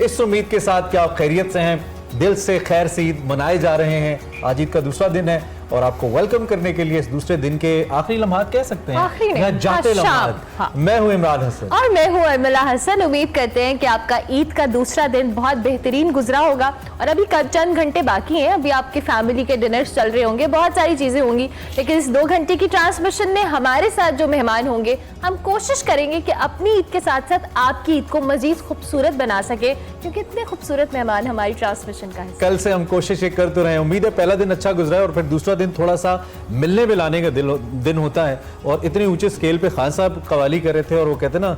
इस उम्मीद के साथ कि आप खैरियत से हैं, दिल से खैर से ईद मनाए जा रहे हैं। आज ईद का दूसरा दिन है और आपको वेलकम करने के लिए इस दूसरे दिन के आखिरी लम्हात कह सकते हैं, जाते लम्हात। हाँ। मैं हूं इमरान हसन और मैं हूं अर्मिला हसन। उम्मीद करते हैं कि आपका ईद का दूसरा दिन बहुत बेहतरीन गुजरा होगा और अभी चंद घंटे बाकी हैं। अभी आपके फैमिली के डिनर्स चल रहे होंगे, बहुत सारी चीजें होंगी, लेकिन इस 2 घंटे की ट्रांसमिशन में हमारे साथ जो मेहमान होंगे, हम कोशिश करेंगे कि अपनी ईद के साथ साथ आपकी ईद को मजीद खूबसूरत बना सके, क्योंकि इतने खूबसूरत मेहमान हमारी ट्रांसमिशन का हिस्सा। कल से हम कोशिश कर तो रहे हैं, उम्मीद है पहला दिन अच्छा गुजरा है और फिर दूसरा दिन थोड़ा सा मिलने मिलाने का दिन होता है। और इतने ऊंचे स्केल पे खान साहब कवाली कर रहे थे और वो कहते ना,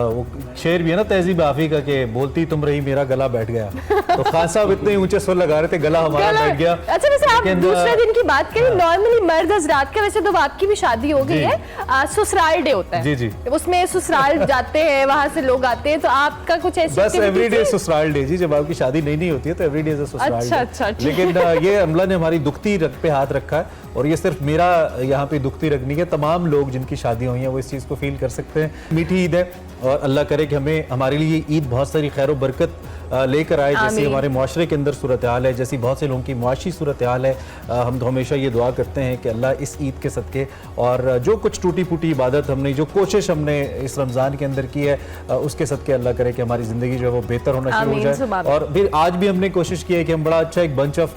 वो शेर भी है ना तहजीब आफी का, कि बोलती तुम रही मेरा गला बैठ गया। तो खान साहब इतने ऊंचे सुर लगा रहे थे, गला हमारा बैठ गया। अच्छा, वैसे आप दूसरे दिन की बात करें, नॉर्मली मर्द हजरात का, वैसे तो आपकी भी शादी हो गई है, ससुराल डे होता है जी जी, उसमें ससुराल जाते हैं, वहां से लोग आते हैं, तो आपका कुछ ऐसी बस एवरीडे ससुराल डे जी। जब आपकी शादी नहीं होती है तो एवरीडे ससुराल डे। अच्छा, लेकिन ये अमला ने हमारी दुखती रग पे हाथ रखा है और ये सिर्फ मेरा यहाँ पे दुखती रग नहीं है, तमाम लोग जिनकी शादी हुई हैं वो इस चीज़ को फील कर सकते हैं। मीठी ईद है और अल्लाह करे कि हमारे लिए ईद बहुत सारी खैर बरकत लेकर आए, जैसी हमारे माशरे के अंदर सूरत हाल है, जैसी बहुत से लोगों की मुआशी सूरत हाल है। हम तो हमेशा ये दुआ करते हैं कि अल्लाह इस ईद के सदके और जो कुछ टूटी फूटी इबादत हमने, जो कोशिश हमने इस रमज़ान के अंदर की है, उसके सदके अल्लाह करे कि हमारी ज़िंदगी जो है वो बेहतर होना शुरू हो जाए। और फिर आज भी हमने कोशिश की है कि हम बड़ा अच्छा एक बंच ऑफ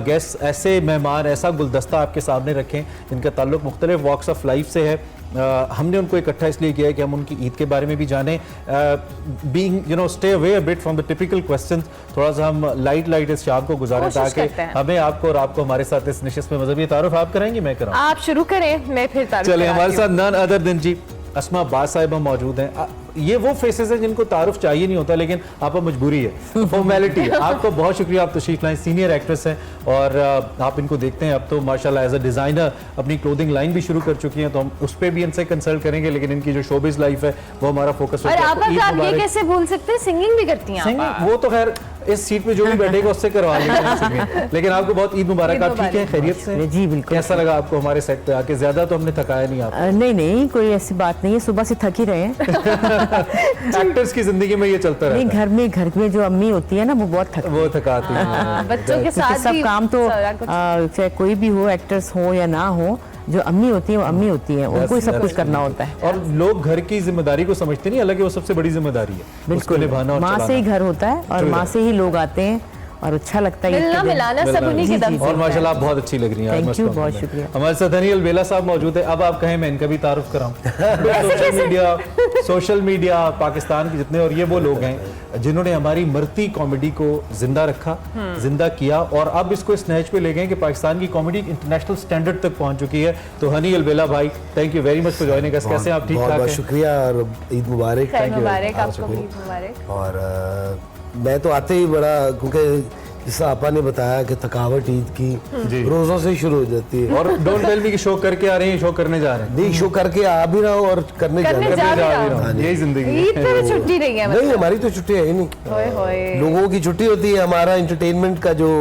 गेस्ट, ऐसे मेहमान, ऐसा गुलदस्ता आपके सामने रखें जिनका ताल्लुक मुख्तलिफ वॉक्स ऑफ लाइफ से है। हमने उनको इकट्ठा इसलिए किया है कि हम उनकी ईद के बारे में भी जानें, being stay away a bit from the typical questions. थोड़ा सा हम लाइट इस शाम को गुजारें ताकि हमें आपको और आपको हमारे साथ इस नशिस्त में मज़हबी तारुफ आप कराएंगे, मैं कराऊं? आप शुरू करें, मैं फिर तारुफ। चलिए, हमारे साथ नन अदर देन जी अस्मा बाज साहिबा मौजूद हैं। ये वो फेसेस हैं जिनको तारुफ चाहिए नहीं होता, लेकिन आपको मजबूरी है, फॉर्मेलिटी है। आपको बहुत शुक्रिया, आप तशरीफ लाएं, सीनियर एक्ट्रेस हैं और आप इनको देखते हैं अब तो माशाल्लाह एज अ डिज़ाइनर अपनी क्लोथिंग लाइन भी शुरू कर चुकी हैं, तो हम उस पर भी इनसे कंसल्ट करेंगे, लेकिन इनकी जो शोबिज लाइफ है वो हमारा फोकस है। और आप ये कैसे भूल सकते हैं, सिंगिंग भी करती हैं आप? वो तो खैर इस सीट पे जो भी बैठेगा उससे करवा लेंगे। लेकिन आपको बहुत ईद मुबारक। आप ठीक है, खैरियत से? जी बिल्कुल। कैसा लगा आपको हमारे सेट पे आके? ज्यादा तो हमने थकाया नहीं आपको? नहीं, कोई ऐसी बात नहीं है, सुबह से थक ही रहे हैं। एक्टर्स की जिंदगी में ये चलता रहता है। घर में जो अम्मी होती है ना, वो बहुत थकाती है। बच्चों के साथ सब काम तो चाहे कोई भी हो, एक्टर्स हो या ना हो, जो अम्मी होती है वो अम्मी होती है, उनको ही सब कुछ करना होता है। और लोग घर की जिम्मेदारी को समझते नहीं, हालांकि वो सबसे बड़ी जिम्मेदारी है, बिल्कुल निभाना। माँ से ही घर होता है और माँ से ही लोग आते हैं और अच्छा लगता है, मिलना मिलाना सब उन्हीं के दम से। और माशाल्लाह आप बहुत अच्छी लग रही हैं। थैंक यू, बहुत शुक्रिया। हमारे साथ हनी अलबेला साहब मौजूद है। अब आप कहें मैं इनका भी तारुफ कराऊं? सोशल मीडिया पाकिस्तान के जितने, और ये वो लोग हैं जिन्होंने हमारी मरती कॉमेडी को जिंदा रखा, जिंदा किया और अब इसको इस नहज पे ले गए कि पाकिस्तान की कॉमेडी इंटरनेशनल स्टैंडर्ड तक पहुंच चुकी है। तो हनी अलबेला भाई, thank you very much for joining us. कैसे आप? ठीक ठाक? बहुत शुक्रिया और ईद मुबारक। Thank you. और मैं तो आते ही बड़ा, क्योंकि जिस आपा ने बताया कि थकावट ईद की रोजों से शुरू हो जाती है। और डोंट टेल मी कि शो करके आ रहे हैं, शो करने जा रहे हैं। नहीं, शो करके आ भी रहा हूँ और करने जा रहा हूँ। यही जिंदगी ईद पे भी छुट्टी नहीं है? नहीं, हमारी तो छुट्टी है ही नहीं, लोगों की छुट्टी होती है। हमारा एंटरटेनमेंट का जो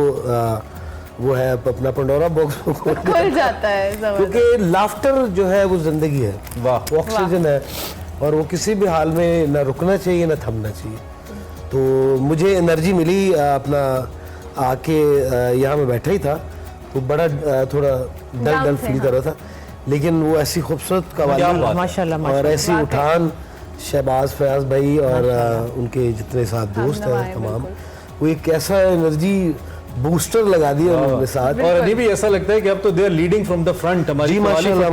वो है अपना पंडोरा बॉक्स खुल जाता है, क्योंकि लाफ्टर जो है वो जिंदगी है, वाह, ऑक्सीजन है और वो किसी भी हाल में ना रुकना चाहिए ना थमना चाहिए। तो मुझे एनर्जी मिली अपना आके, यहाँ मैं बैठा ही था तो बड़ा थोड़ा डल फील कर रहा था, लेकिन वो ऐसी खूबसूरत कवाली माशाल्लाह और ऐसी उठान, शहबाज फयाज भाई और उनके जितने साथ दोस्त हैं तमाम, वो एक ऐसा एनर्जी बूस्टर लगा दिया उनके साथ। और अभी भी ऐसा लगता है कि अब तो they are leading from the front हमारी। माशाल्लाह।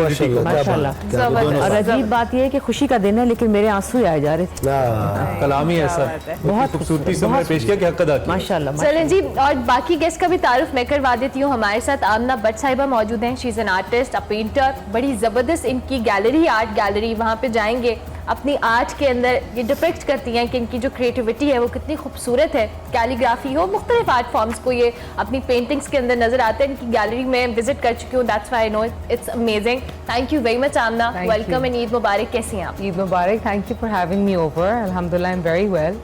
और अजीब बात यह है कि खुशी का दिन है लेकिन मेरे आंसू आए जा रहे थे। कलाम ही ऐसा बहुत खूबसूरती से हमने पेश किया कि हक अदा किया। माशाल्लाह। चलें जी, और बाकी गेस्ट का भी तारुफ मैं करवा देती हूँ। हमारे साथ आमना भट्ट साहिबा मौजूद हैं। She is an artist, a painter. बड़ी जबरदस्त इनकी गैलरी, आर्ट गैलरी, वहाँ पे जाएंगे, अपनी आर्ट के अंदर ये डिपिक्ट करती हैं कि इनकी जो क्रिएटिविटी है वो कितनी खूबसूरत है। कैलीग्राफी हो, मुख्तलिफ आर्ट फॉर्म्स को ये अपनी पेंटिंग्स के अंदर नजर आते हैं। इनकी गैलरी में विजिट कर चुकी हूँ, that's why I know it's amazing. Thank you very much Amna, welcome and Eid मुबारक। कैसी हैं आप? ईद मुबारक, thank you for having me over. अल्हम्दुलिल्लाह आई एम वेरी वेल।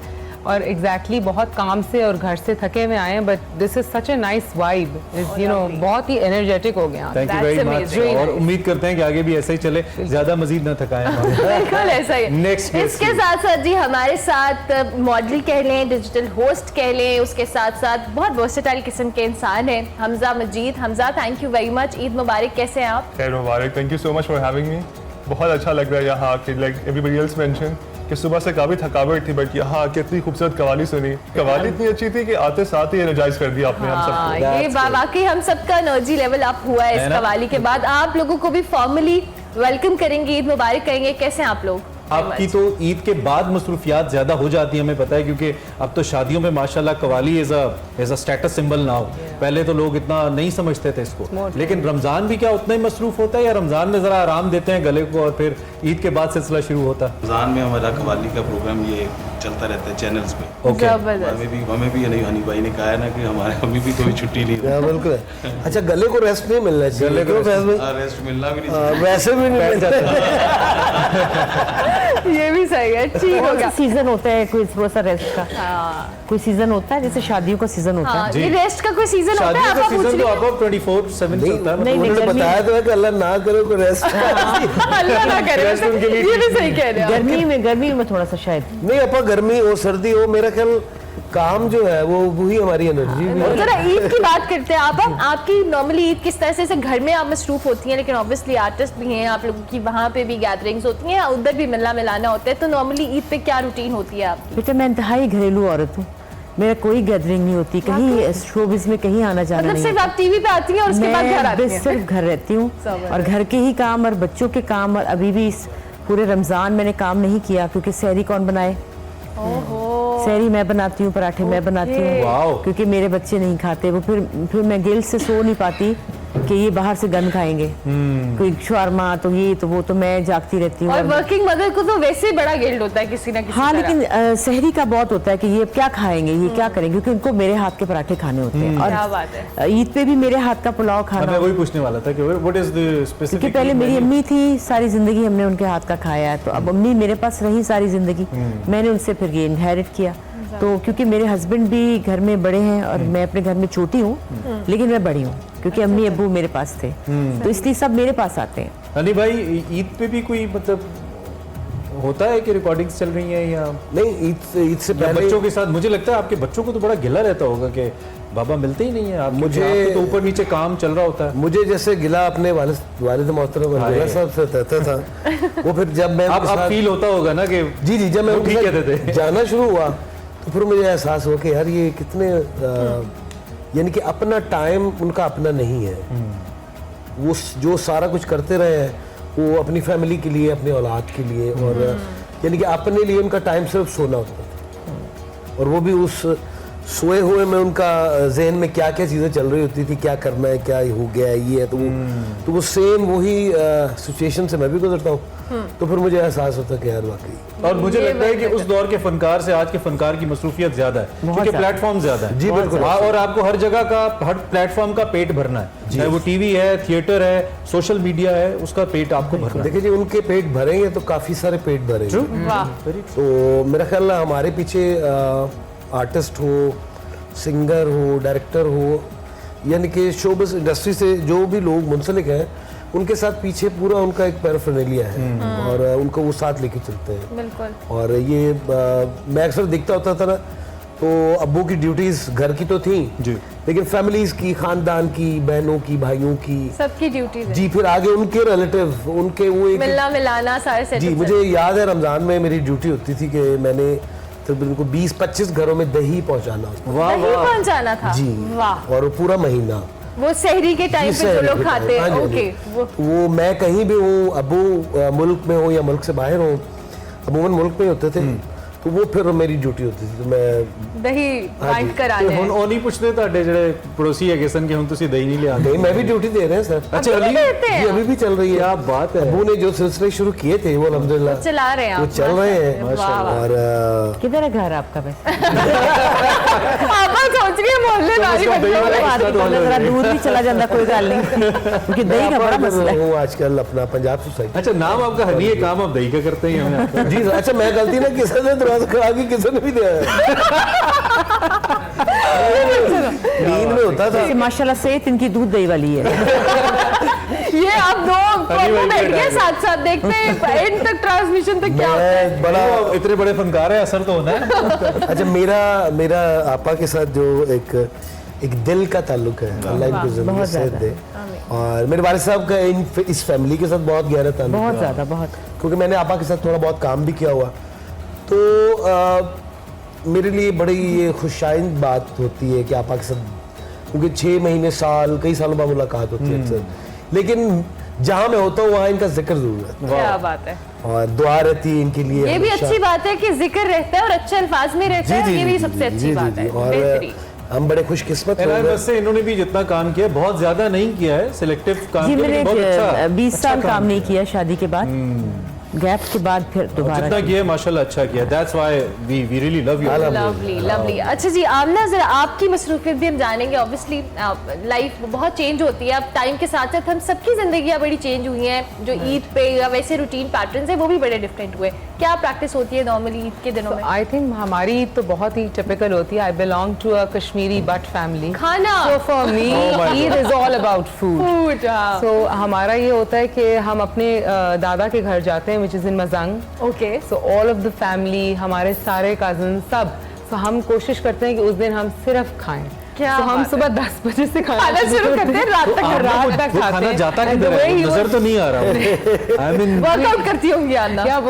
और एग्जैक्टली बहुत काम से और घर से थके हुए आए हैं, but this is such a nice vibe, you know, बहुत ही एनर्जेटिक हो गया। थैंक यू वेरी मच और उम्मीद करते हैं कि आगे भी ऐसे ही चले, ज्यादा मजीद ना थकाएं हमें। बिल्कुल ऐसा ही। Next guest इसके साथ साथ जी हमारे साथ मॉडल कह लें, डिजिटल होस्ट कह लें, उसके साथ साथ बहुत वर्सेटाइल किस्म के इंसान हैं Hamza Majid. Hamza, thank you very much, Eid मुबारक, कैसे हैं आप? खैर मुबारक, thank you so much for having me. बहुत अच्छा लग रहा है यहाँ आके, लाइक एवरीबडी एल्स मेंशन कि सुबह से काफ़ी थकावट थी, बट यहाँ आके इतनी खूबसूरत कवाली सुनी। कवाली इतनी अच्छी थी कि आते साथ ही एनर्जाइज कर दिया आपने हम हाँ, सबको। ये वाकई हम सबका एनर्जी लेवल अप हुआ है इस कवाली के बाद। आप लोगों को भी फॉर्मली वेलकम करेंगे, ईद मुबारक करेंगे, कैसे हैं आप लोग? आपकी तो ईद के बाद मसरूफियात ज़्यादा हो जाती है, हमें पता है, क्योंकि अब तो शादियों में माशाल्लाह कवाली as a status symbol now. पहले तो लोग इतना नहीं समझते थे इसको, लेकिन रमज़ान भी क्या उतना ही मसरूफ होता है, या रमज़ान में ज़रा आराम देते हैं गले को और फिर ईद के बाद सिलसिला शुरू होता है? रमज़ान में हमारा कवाली का प्रोग्राम ये चलता रहता है चैनल्स पे। ओके, हमें भी नहीं, हनी भाई ने कहा है ना कि हमें भी कोई छुट्टी नहीं है। बिल्कुल। अच्छा, गले को रेस्ट नहीं मिलना चाहिए, गले को रेस्ट मिलना भी नहीं, वैसे भी नहीं ये भी सही है, ठीक हो गया। सीजन होता है कोई थोड़ा सा रेस्ट का, कोई सीजन होता है, जैसे शादियों का सीजन होता हाँ, है। ये रेस्ट का कोई सीजन होता है? शादियों का आप पूछ सीजन तो रही आप 24/7 चलता है। नहीं, उन्होंने गर्मी- बताया तो है कि अल्लाह ना करे को रेस्ट। अल्लाह ना करे, रेस्ट उनके लिए ये भी सही कह रहे हैं आप। गर्मी में थोड़ा सा शायद नहीं अपा, गर्मी हो सर्दी हो, मेरा ख्याल काम जो है वो वही हमारी एनर्जी भी और जरा ईद की बात करते हैं आप। आपकी नॉर्मली ईद किस तरह से घर में आप मसरूफ होती हैं, लेकिन ऑब्वियसली आर्टिस्ट भी हैं आप लोगों की, वहाँ पे भी गैदरिंग्स होती हैं, उधर भी मिलना मिलाना होता है, तो नॉर्मली ईद पे क्या रूटीन होती है आपकी? बेटा मैं इंतहाई घरेलू औरत हूँ, मेरा कोई गैदरिंग नहीं होती, कहीं शोबिज़ में कहीं आना जाना मतलब नहीं सिर्फ होता। आप टीवी पे आती हैं और उसके बाद घर आती मैं हैं? सिर्फ घर रहती हूँ और घर के ही काम और बच्चों के काम, और अभी भी इस पूरे रमज़ान मैंने काम नहीं किया क्योंकि सहरी कौन बनाए? सहरी मैं बनाती हूँ, पराठे मैं बनाती वाओ। हूँ, क्योंकि मेरे बच्चे नहीं खाते वो, फिर मैं गिल्ट से सो नहीं पाती कि ये बाहर से गंद खाएंगे, कोई शवारमा तो ये तो वो, तो मैं जागती रहती हूँ। और वर्किंग मदर को तो वैसे ही बड़ा गिल्ट होता है किसी ना किसी हाँ, तरह। लेकिन सहरी का बहुत होता है कि ये क्या खाएंगे, ये क्या करेंगे, क्योंकि उनको मेरे हाथ के पराठे खाने होते हैं। क्या और बात है। ईद पे भी मेरे हाथ का पुलाव खाना, मैं वही पूछने वाला था कि व्हाट इज द क्योंकि स्पेसिफिक? पहले मेरी अम्मी थी, सारी जिंदगी हमने उनके हाथ का खाया है, तो अब अम्मी मेरे पास रही सारी जिंदगी, मैंने उनसे फिर ये इनहेरिट किया। तो क्योंकि मेरे हस्बैंड भी घर में बड़े हैं और मैं अपने घर में छोटी हूँ, लेकिन मैं बड़ी हूँ क्योंकि अम्मी अब्बू मेरे पास थे, तो इसलिए सब मेरे पास आते हैं। हनी भाई, ईद पे भी कोई मतलब होता है कि रिकॉर्डिंग्स चल रही हैं या नहीं? ईद से या पहले बच्चों के साथ? मुझे लगता है आपके बच्चों को तो बड़ा गिला रहता होगा कि बाबा मिलते ही नहीं है आप, मुझे तो ऊपर नीचे काम चल रहा होता है। मुझे जैसे गिला अपने वालिद मोहतरम अब्दुल्ला साहब से रहता था, वो फिर जब मैं आप फील होता होगा ना कि जी जब मैं वो उनके ठीक साथ कहते थे। जाना शुरू हुआ तो फिर मुझे एहसास हुआ कि यार ये कितने यानी कि अपना टाइम उनका अपना नहीं है। वो जो सारा कुछ करते रहे हैं वो अपनी फैमिली के लिए, अपने औलाद के लिए, और यानी कि अपने लिए उनका टाइम सिर्फ सोना होता था, और वो भी उस सोए हुए में उनका जहन में क्या क्या चीज़ें चल रही होती थी, क्या करना है, क्या हो गया है, ये है, तो वो सेम वही सिचुएशन से मैं भी गुजरता हूँ। तो फिर मुझे एहसास होता है कि यार वाकई। और मुझे लगता है कि उस दौर के फनकार से आज के फनकार की मसरूफियत ज्यादा है, क्योंकि प्लेटफॉर्म ज्यादा है। जी बिल्कुल। और आपको हर जगह का, हर प्लेटफॉर्म का पेट भरना है, चाहे वो टीवी है, थिएटर है, सोशल मीडिया है, उसका पेट आपको भरना है। देखिए जी, उनके पेट भरेंगे तो काफ़ी सारे पेट भरेंगे। तो मेरा ख्याल है हमारे पीछे आर्टिस्ट हो, सिंगर हो, डायरेक्टर हो, यानी कि शोबिज़ इंडस्ट्री से जो भी लोग मुंसलिक हैं, उनके साथ पीछे पूरा उनका एक पैराफर्नेलिया है, और उनको वो साथ लेके चलते हैं। बिल्कुल। और ये मैं अक्सर देखता होता था ना, तो अब्बू की ड्यूटीज घर की तो थी जी, लेकिन फैमिलीज की, खानदान की, बहनों की, भाइयों की, सबकी ड्यूटी जी, फिर आगे उनके रिलेटिव, उनके वो एक मिलना मिलाना सारे सेट। जी, मुझे याद है रमजान में मेरी ड्यूटी होती थी कि मैंने तकरीबन उनको 20-25 घरों में दही पहुंचाना होता वाह दही वाह। पहुंचाना था। जी, वाह। और पूरा महीना वो सहरी के टाइम पे जो लोग खाते हैं, ओके। वो मैं कहीं भी हूँ, अबू मुल्क में हो या मुल्क से बाहर हो, अबूमन मुल्क में होते थे, तो वो फिर मेरी ड्यूटी होती थी, तो मैं दही वाइट कराने। ਹੁਣ ਉਹ ਨਹੀਂ ਪੁੱਛਦੇ ਤੁਹਾਡੇ ਜਿਹੜੇ ਪੜੋਸੀ ਹੈਗੇ ਸਨ ਕਿ ਹੁਣ ਤੁਸੀਂ ਦਹੀਂ ਨਹੀਂ ਲਿਆਉਂਦੇ? नहीं, मैं भी ड्यूटी दे रहे हैं सर। अच्छा, अभी भी देते हैं? जी, अभी भी चल रही है। क्या बात है। अबू ने जो सिलसिले शुरू किए थे वो अल्हम्दुलिल्लाह चला रहे हैं वो आप, चल रहे हैं। वाह, वाह। और किधर है घर आपका वैसे? पापा सोच रही है दुल्हन नारी बन दही वाला गई। extra तो अलग जरा है। दूर भी चला जाता कोई गल नहीं, क्योंकि दही का बड़ा मसला है। हूँ आजकल अपना पंजाब सोसाइटी। अच्छा, नाम आपका हनी है, काम आप दही का करते हैं हमें आपका। जी अच्छा, मैं गलती ना किसी ने दरवाजा खड़ा के किसी ने भी दिया नींद में होता था। वैसे माशाल्लाह सेहत इनकी दूध दही वाली है। ये आप दो भाई बैठ बैठा के है। साथ साथ देखते हैं एंड तक ट्रांसमिशन तक क्या होता है। मैं बड़ा वो इतने बड़े फनकार है, असर तो होना है। अच्छा, मेरा आपा के साथ जो एक दिल का ताल्लुक है, अल्लाह इनको जिंदगी बहुत सेहत ज्यादा। दे। और मेरे वालिद साहब का इस फैमिली के साथ बहुत गहरा ताल्लुक बहुत है, ज्यादा, बहुत। क्योंकि मैंने आपा के साथ थोड़ा बहुत काम भी किया हुआ, तो मेरे लिए बड़ी ये खुशाइंद बात होती है कि आपा के साथ, क्योंकि 6 महीने साल कई सालों बाद मुलाकात होती है अक्सर, लेकिन जहाँ मैं होता हूँ वहाँ इनका जिक्र जरूर है क्या बात है। और दुआ रहती है इनके लिए ये भी हमेशा। अच्छी बात है कि जिक्र रहता है और अच्छे अल्फाज में रहता है, ये भी सबसे अच्छी बात है। और बेहतरीन। हम बड़े खुशकिस्मत लोग हैं। बस से इन्होंने भी जितना काम किया, बहुत ज्यादा नहीं किया है, सिलेक्टिव काम जी किया, मैंने लेकिन बहुत अच्छा 20 साल काम नहीं किया शादी के बाद, गैप के बाद फिर और दोबारा जितना किया। किया माशाल्लाह अच्छा किया। That's why we really love you. Lovely lovely. अच्छा जी, आमना जरा आपकी मसरूफियत भी हम जानेंगे। ऑब्वियसली लाइफ बहुत चेंज होती है, अब टाइम के साथ साथ हम सबकी जिंदगियां बड़ी चेंज हुई हैं। जो ईद पे या वैसे रूटीन पैटर्न्स है वो भी बड़े डिफरेंट हुए। क्या प्रैक्टिस होती है नॉर्मली ईद के दिनों में? आई थिंक हमारी ईद तो बहुत ही टिपिकल होती है। I belong to a Kashmiri but family. खाना। So for me, Eid is all about food. Food. So हमारा ये होता है कि हम अपने दादा के घर जाते हैं, which is in Mazang. Okay. So all of the family, हमारे सारे कजन सब, so हम कोशिश करते हैं कि उस दिन हम सिर्फ खाएं। क्या so हम बात सुबह 10 बजे से खाना शुरू करते हैं, रात तक रात तक वो खाते खाना हैं। जाता And किधर the way है, he नजर was- तो नहीं आ रहा। आई मीन वर्कआउट करती होंगी आना। Yeah,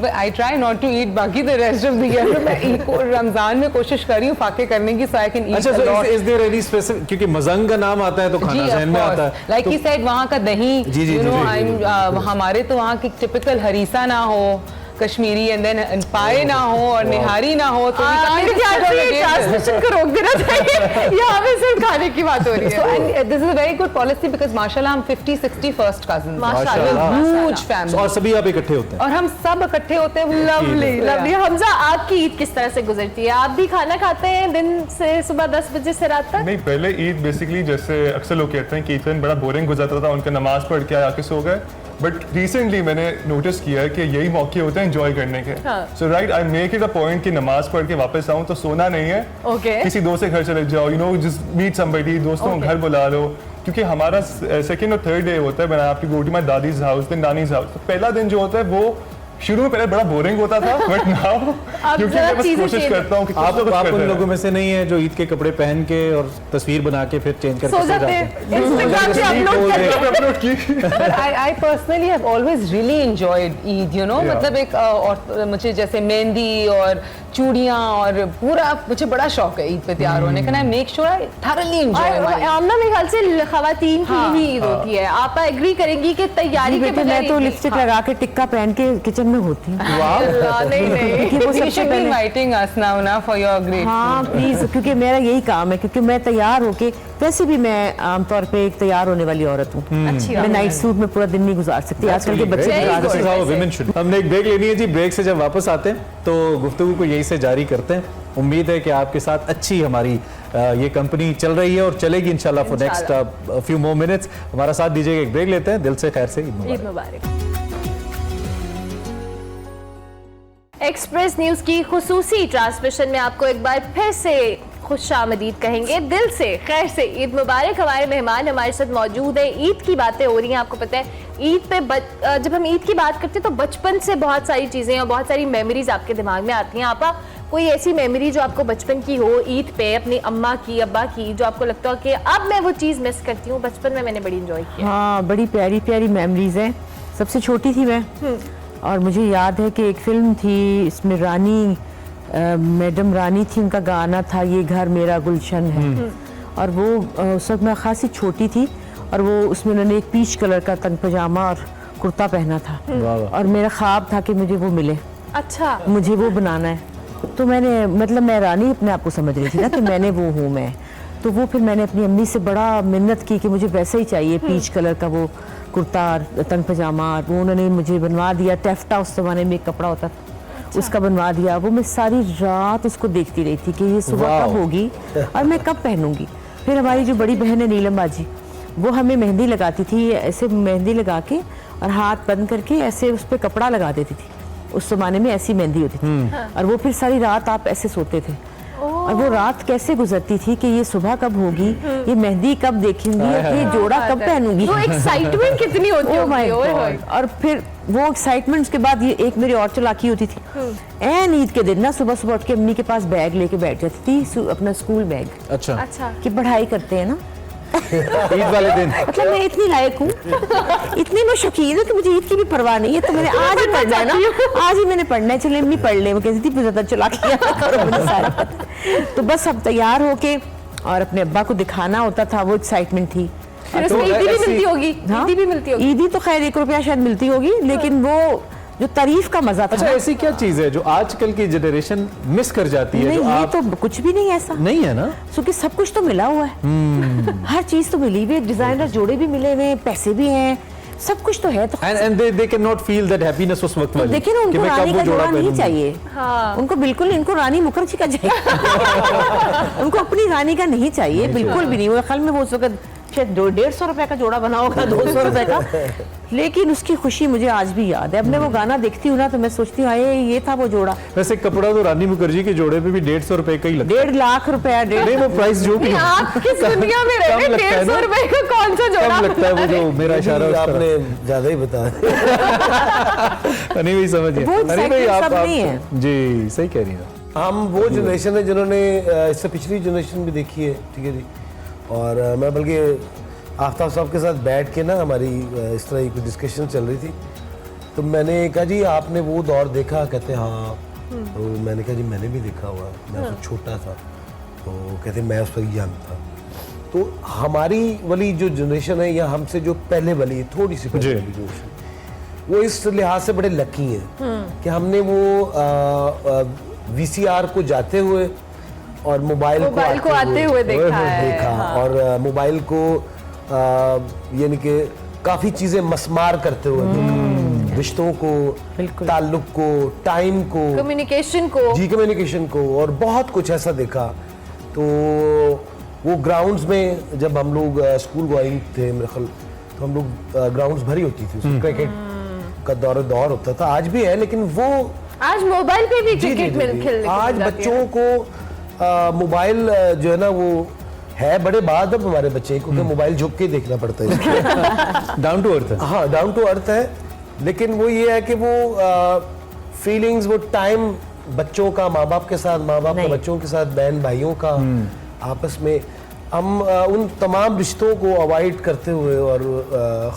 but I try not to eat बाकी the rest of the year. तो मैं रमजान में कोशिश कर रही हूँ फाके करने की, so I can eat अच्छा, a lot. Is there any specific, क्योंकि मजंग का नाम आता है तो खाना जहन में आता है। लाइक ही सेड वहाँ का दही, जी, जी, यू जी, नो, जी, हमारे तो वहाँ की टिपिकल हरीसा ना हो कश्मीरी, एंड देन पाए ना हो और निहारी ना हो, तो ट्रांसमिशन को रोक देना चाहिए। यहाँ पे सिर्फ खाने की बात हो रही है। This is a very good policy because माशाल्लाह हम 50-60 फर्स्ट कजिन्स, माशाल्लाह। ह्यूज फैमिली, और सभी आप इकट्ठे होते हैं। और हम सब इकट्ठे होते हैं। Lovely lovely. हमजा, आपकी ईद किस तरह से गुजरती है? आप भी खाना खाते हैं दिन से सुबह 10 बजे से रात तक? नहीं, पहले ईद बेसिकली जैसे अक्सर लोग कहते हैं कि ईद का दिन बड़ा बोरिंग गुजरता था, उनका नमाज पढ़ के आके सो गए, बट रिसेंटली मैंने नोटिस किया है कि यही मौके होते हैं एंजॉय करने के। So right, I make it a point कि नमाज पढ़ के वापस आऊँ तो सोना नहीं है। Okay. किसी दोस्त के घर चले जाओ, you know, just meet somebody, दोस्तों को घर बुला लो, क्योंकि हमारा सेकंड और थर्ड डे होता है when I have to go to my दादीज हाउस, देन नानीज हाउस। तो पहला दिन जो होता है वो शुरू में पहले बड़ा बोरिंग होता था, बट नाउ क्योंकि जरा मैं बस चीजें कोशिश change- करता हूँ कि कुछ आप ना कुछ आप करते उन रहें। लोगों में से नहीं है जो ईद के कपड़े पहन के और तस्वीर बना के फिर चेंज करके सो जाते हैं, इंस्टाग्राम पे अपलोड करते हैं। But I personally have always really enjoyed Eid, you know, Yeah. मतलब एक और मुझे जैसे मेहंदी और चूड़ियाँ और पूरा, मुझे बड़ा शौक है ईद पे तैयार होने का। I make sure I thoroughly enjoy my और Eid. आमना मेरे ख्याल से खवातीन की हाँ, ही ईद होती है। आप एग्री करेंगी कि तैयारी जी के बेटे, बगैर मैं तो ईद नहीं। लिपस्टिक लगा के टिक्का पहन के किचन में होती हूँ। अल्लाह, नहीं नहीं। क्योंकि वो You सबसे should be पहले, inviting us now na for your great हाँ food. प्लीज, क्योंकि मेरा यही काम है, क्योंकि मैं तैयार होके, वैसे भी मैं आमतौर पे एक तैयार होने वाली औरत हूँ। अच्छी मैं बात नाइट सूट में पूरा दिन नहीं गुजार सकती, आजकल के बच्चे Very गुजार good. सकते हैं। women should. हमने एक ब्रेक लेनी है जी। ब्रेक से जब वापस आते हैं तो गुफ्तगू को यहीं से जारी करते हैं। उम्मीद है कि आपके साथ अच्छी हमारी ये कंपनी चल रही है और चलेगी इंशाल्लाह for next few more minutes. हमारा साथ दीजिएगा, एक ब्रेक लेते हैं। दिल से खैर से ईद मुबारक। ईद मुबारक। एक्सप्रेस न्यूज की खुसूसी ट्रांसमिशन में आपको एक बार फिर से खुशामदीद कहेंगे, दिल से खैर से ईद मुबारक। हमारे मेहमान हमारे साथ मौजूद है। ईद की बातें हो रही हैं, आपको पता है ईद पे जब हम ईद की बात करते हैं तो बचपन से बहुत सारी चीज़ें और बहुत सारी मेमोरीज आपके दिमाग में आती हैं। आपा कोई ऐसी मेमोरी जो आपको बचपन की हो ईद पे, अपनी अम्मा की, अब्बा की, जो आपको लगता हो कि अब मैं वो चीज़ मिस करती हूँ, बचपन में मैंने बड़ी इंजॉय किया? हाँ, बड़ी प्यारी प्यारी मेमोरीज हैं। सबसे छोटी थी मैं, और मुझे याद है कि एक फिल्म थी, इसमें रानी मैडम रानी थी, उनका गाना था ये घर मेरा गुलशन है, और वो उस वक्त मैं खासी छोटी थी, और वो उसमें उन्होंने एक पीच कलर का तंग पजामा और कुर्ता पहना था, और मेरा ख्वाब था कि मुझे वो मिले, अच्छा, मुझे वो बनाना है। तो मैंने, मतलब मैं रानी अपने आप को समझ रही थी ना कि मैंने वो हूँ मैं। तो वो फिर मैंने अपनी अम्मी से बड़ा मिन्नत की कि मुझे वैसा ही चाहिए, पीच कलर का वो कुर्ता और तंग पजामा, और वो उन्होंने मुझे बनवा दिया। टेफ्टा उस ज़माने में एक कपड़ा होता था, उसका बनवा दिया। वो मैं सारी रात उसको देखती रही थी कि ये सुबह कब होगी और मैं कब पहनूंगी। फिर हमारी जो बड़ी बहन है नीलम बाजी, वो हमें मेहंदी लगाती थी, ऐसे मेहंदी लगा के और हाथ बंद करके ऐसे उस पर कपड़ा लगा देती थी। उस जमाने में ऐसी मेहंदी होती थी और वो फिर सारी रात आप ऐसे सोते थे और वो रात कैसे गुजरती थी कि ये सुबह कब होगी, ये मेहंदी कब देखेंगी, ये जोड़ा कब पहनूंगी। वो एक्साइटमेंट कितनी होती Oh my होगी। ओए होए। God। और फिर वो एक्साइटमेंट के बाद ये एक मेरी और चालाकी होती थी, ऐन ईद के दिन ना सुबह सुबह उठ के अम्मी के पास बैग लेके बैठ जाती थी, अपना स्कूल बैग, अच्छा अच्छा कि पढ़ाई करते हैं ना। ईद वाले दिन मतलब मैं इतनी लायक हूँ, इतनी मैं शौकीन हूँ कि मुझे ईद की भी परवाह नहीं है, तो मैंने आज ही पढ़ना है ना, आज ही मैंने पढ़ना है, चले अम्मी पढ़ ले। वो कहती थी फिर ज्यादा चला करो, मुझे सारा पता है। तो बस अब तैयार होके और अपने अब्बा को दिखाना होता था, वो एक्साइटमेंट थी। फिर उसमें ईदी भी ऐसी- मिलती होगी, हाँ? ईदी भी मिलती होगी। ईदी तो खैर 1 रुपया शायद मिलती होगी, लेकिन वो जो तारीफ का मजा था। अच्छा, ऐसी क्या चीज है जो आजकल की जनरेशन मिस कर जाती है नहीं, जो ये आप तो कुछ भी नहीं ऐसा, नहीं है ना? क्योंकि सब कुछ तो मिला हुआ है, हर चीज तो मिली हुई है, डिजाइनर जोड़े भी मिले हुए हैं, पैसे भी हैं, सब कुछ तो है। तो and they can not feel that happiness उस वक्त वाली देखिए ना, कि उनको मैं रानी कब का वो जोड़ा जोड़ा नहीं पहनूंगी। चाहिए। हाँ। उनको बिल्कुल, इनको रानी मुखर्जी का चाहिए। उनको अपनी रानी का नहीं चाहिए, बिल्कुल भी नहीं। वो ख्याल में वो उस वक्त शायद 150 रुपए का जोड़ा बना होगा, 200 रुपए का, लेकिन उसकी खुशी मुझे आज भी याद है। अब मैं वो गाना देखती हूँ ना तो मैं सोचती हूँ आए ये था वो जोड़ा। वैसे कपड़ा तो रानी मुखर्जी के जोड़े पे भी 150 रुपए का ही लगता 1.5 लाख रुपया, है। नहीं, वो प्राइस जो भी नहीं, हो। आप किस दुनिया में रह कम रहे? लगता है 150 ना? रुपए का कौन सा जोड़ा? कम लगता है वो जो मेरा इशारा उस तरफ। आपने ज्यादा ही बताया। नहीं भाई समझिए। वो अरे भाई excitement सब नहीं है। जी सही कह रही हैं। हम वो जनरेशन है जिन्होंने इससे पिछली जनरेशन भी देखी है, ठीक है जी। और मैं बल्कि आफ्ताब साहब के साथ बैठ के ना हमारी इस तरह की डिस्कशन चल रही थी, तो मैंने कहा जी आपने वो दौर देखा? कहते हाँ। तो मैंने कहा जी मैंने भी देखा हुआ, मैं उस वक्त छोटा था। तो कहते मैं उस वक्त यंग था। तो हमारी वाली जो जनरेशन है या हमसे जो पहले वाली थोड़ी सी पहले जी। वाली जनरेशन, वो इस लिहाज से बड़े लकी हैं कि हमने वो VCR को जाते हुए और मोबाइल को आते हुए देखा है। हाँ। और मोबाइल को यानी कि काफ़ी चीज़ें मस्मार करते हुए देखा, रिश्तों को, ताल्लुक को, टाइम को, कम्युनिकेशन को, जी कम्युनिकेशन को, और बहुत कुछ ऐसा देखा। तो वो ग्राउंड्स में जब हम लोग स्कूल गोइंग थे मेरे ख्याल, तो हम लोग ग्राउंड्स भरी होती थी, उसमें क्रिकेट का दौर होता था, आज भी है, लेकिन वो आज मोबाइल पे भी जी, क्रिकेट जी, मिल जी। खेलने आज को मिल जाती है। बच्चों को मोबाइल जो है ना वो है बड़े बाद अब हमारे बच्चे, क्योंकि मोबाइल झुक के देखना पड़ता है। Down to earth. हाँ, डाउन टू अर्थ है, लेकिन वो ये है कि वो फीलिंग्स, वो टाइम बच्चों का माँ बाप के साथ, माँ बाप का नहीं। बच्चों के साथ, बहन भाइयों का आपस में, हम उन तमाम रिश्तों को अवॉइड करते हुए और